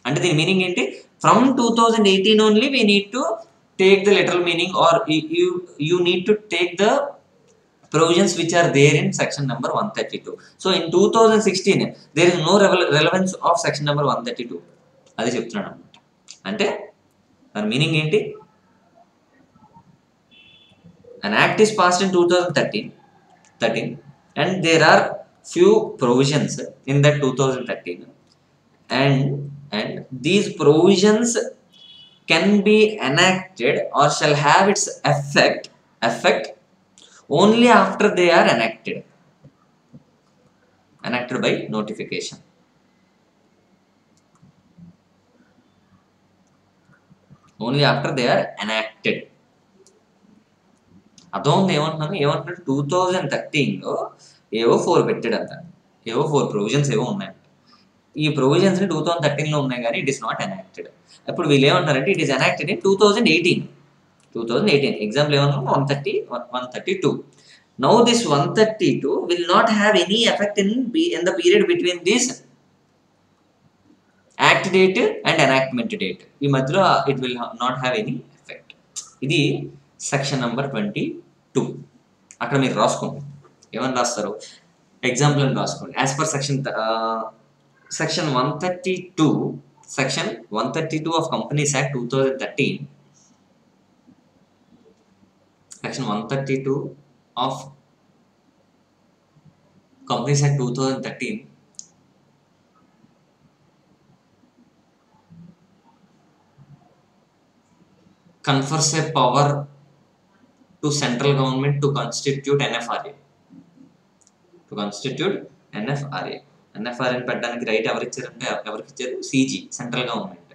అంటే దీని meaning ఏంటి? From 2018 only we need to take the literal meaning, or you need to take the provisions which are there in section number 132. So in 2016 there is no relevance of section number 132. అది చెప్తున్నాడు అన్నమాట. అంటే దాని meaning ఏంటి? An act is passed in 2013 and there are few provisions in that 2013 and these provisions can be enacted or shall have its effect only after they are enacted by notification. Only after they are enacted. అదొంది ఏమంటున్నాడు 2013లో ఏవో 4 పెట్టాడంట, ఏవో 4 provisions ఏవో ఉన్నాయంట. ఈ provisions 2013లో ఉన్నాయి కానీ it is not enacted. ఇప్పుడు వీళ్ళు ఏమంటారంటే it is enacted in 2018. Example ఏమన్నా 132. Now this 132 will not have any effect in the period between this act date and enactment date. ఈ మధ్యలో it will not have any effect. ఇది section number 22. అక్కడ మీరు రాసుకోండి, ఏమని రాస్తారు ఎగ్జాంపుల్ అని రాసుకోండి. As per section 132 of companies act 2013. Section 132 of Companies Act 2013 confers a power to central government to constitute NFRA. NFRA పెట్టడానికి రైట్ ఎవరికి ఇచ్చారు? CG, central government.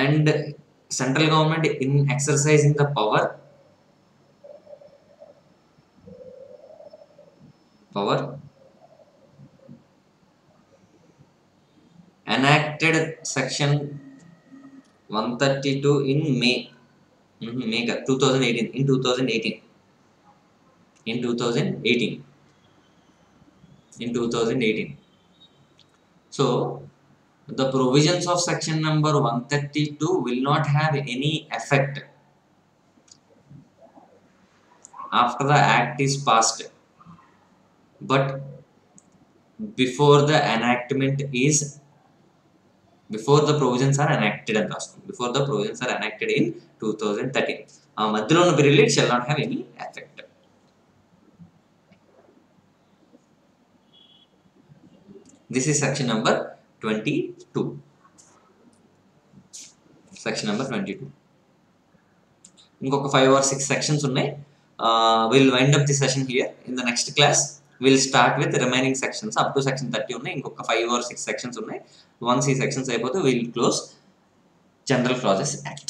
And central government in exercising the power enacted section 132 in May 2018. In 2018. So the provisions of section number 132 will not have any effect after the act is passed, but before the provisions are enacted in 2013. మధ్యలో ఉన్న period it shall not have any effect. This is section number 22. ఇంకొక 5 or 6 sections ఉన్నాయి. We'll wind up the session here. In the next class we'll start with the remaining sections up to section 30 ఉన్నాయి. ఇంకొక 5 or 6 sections ఉన్నాయి. Once ఈ sections అయిపోతే we'll close General Clauses Act.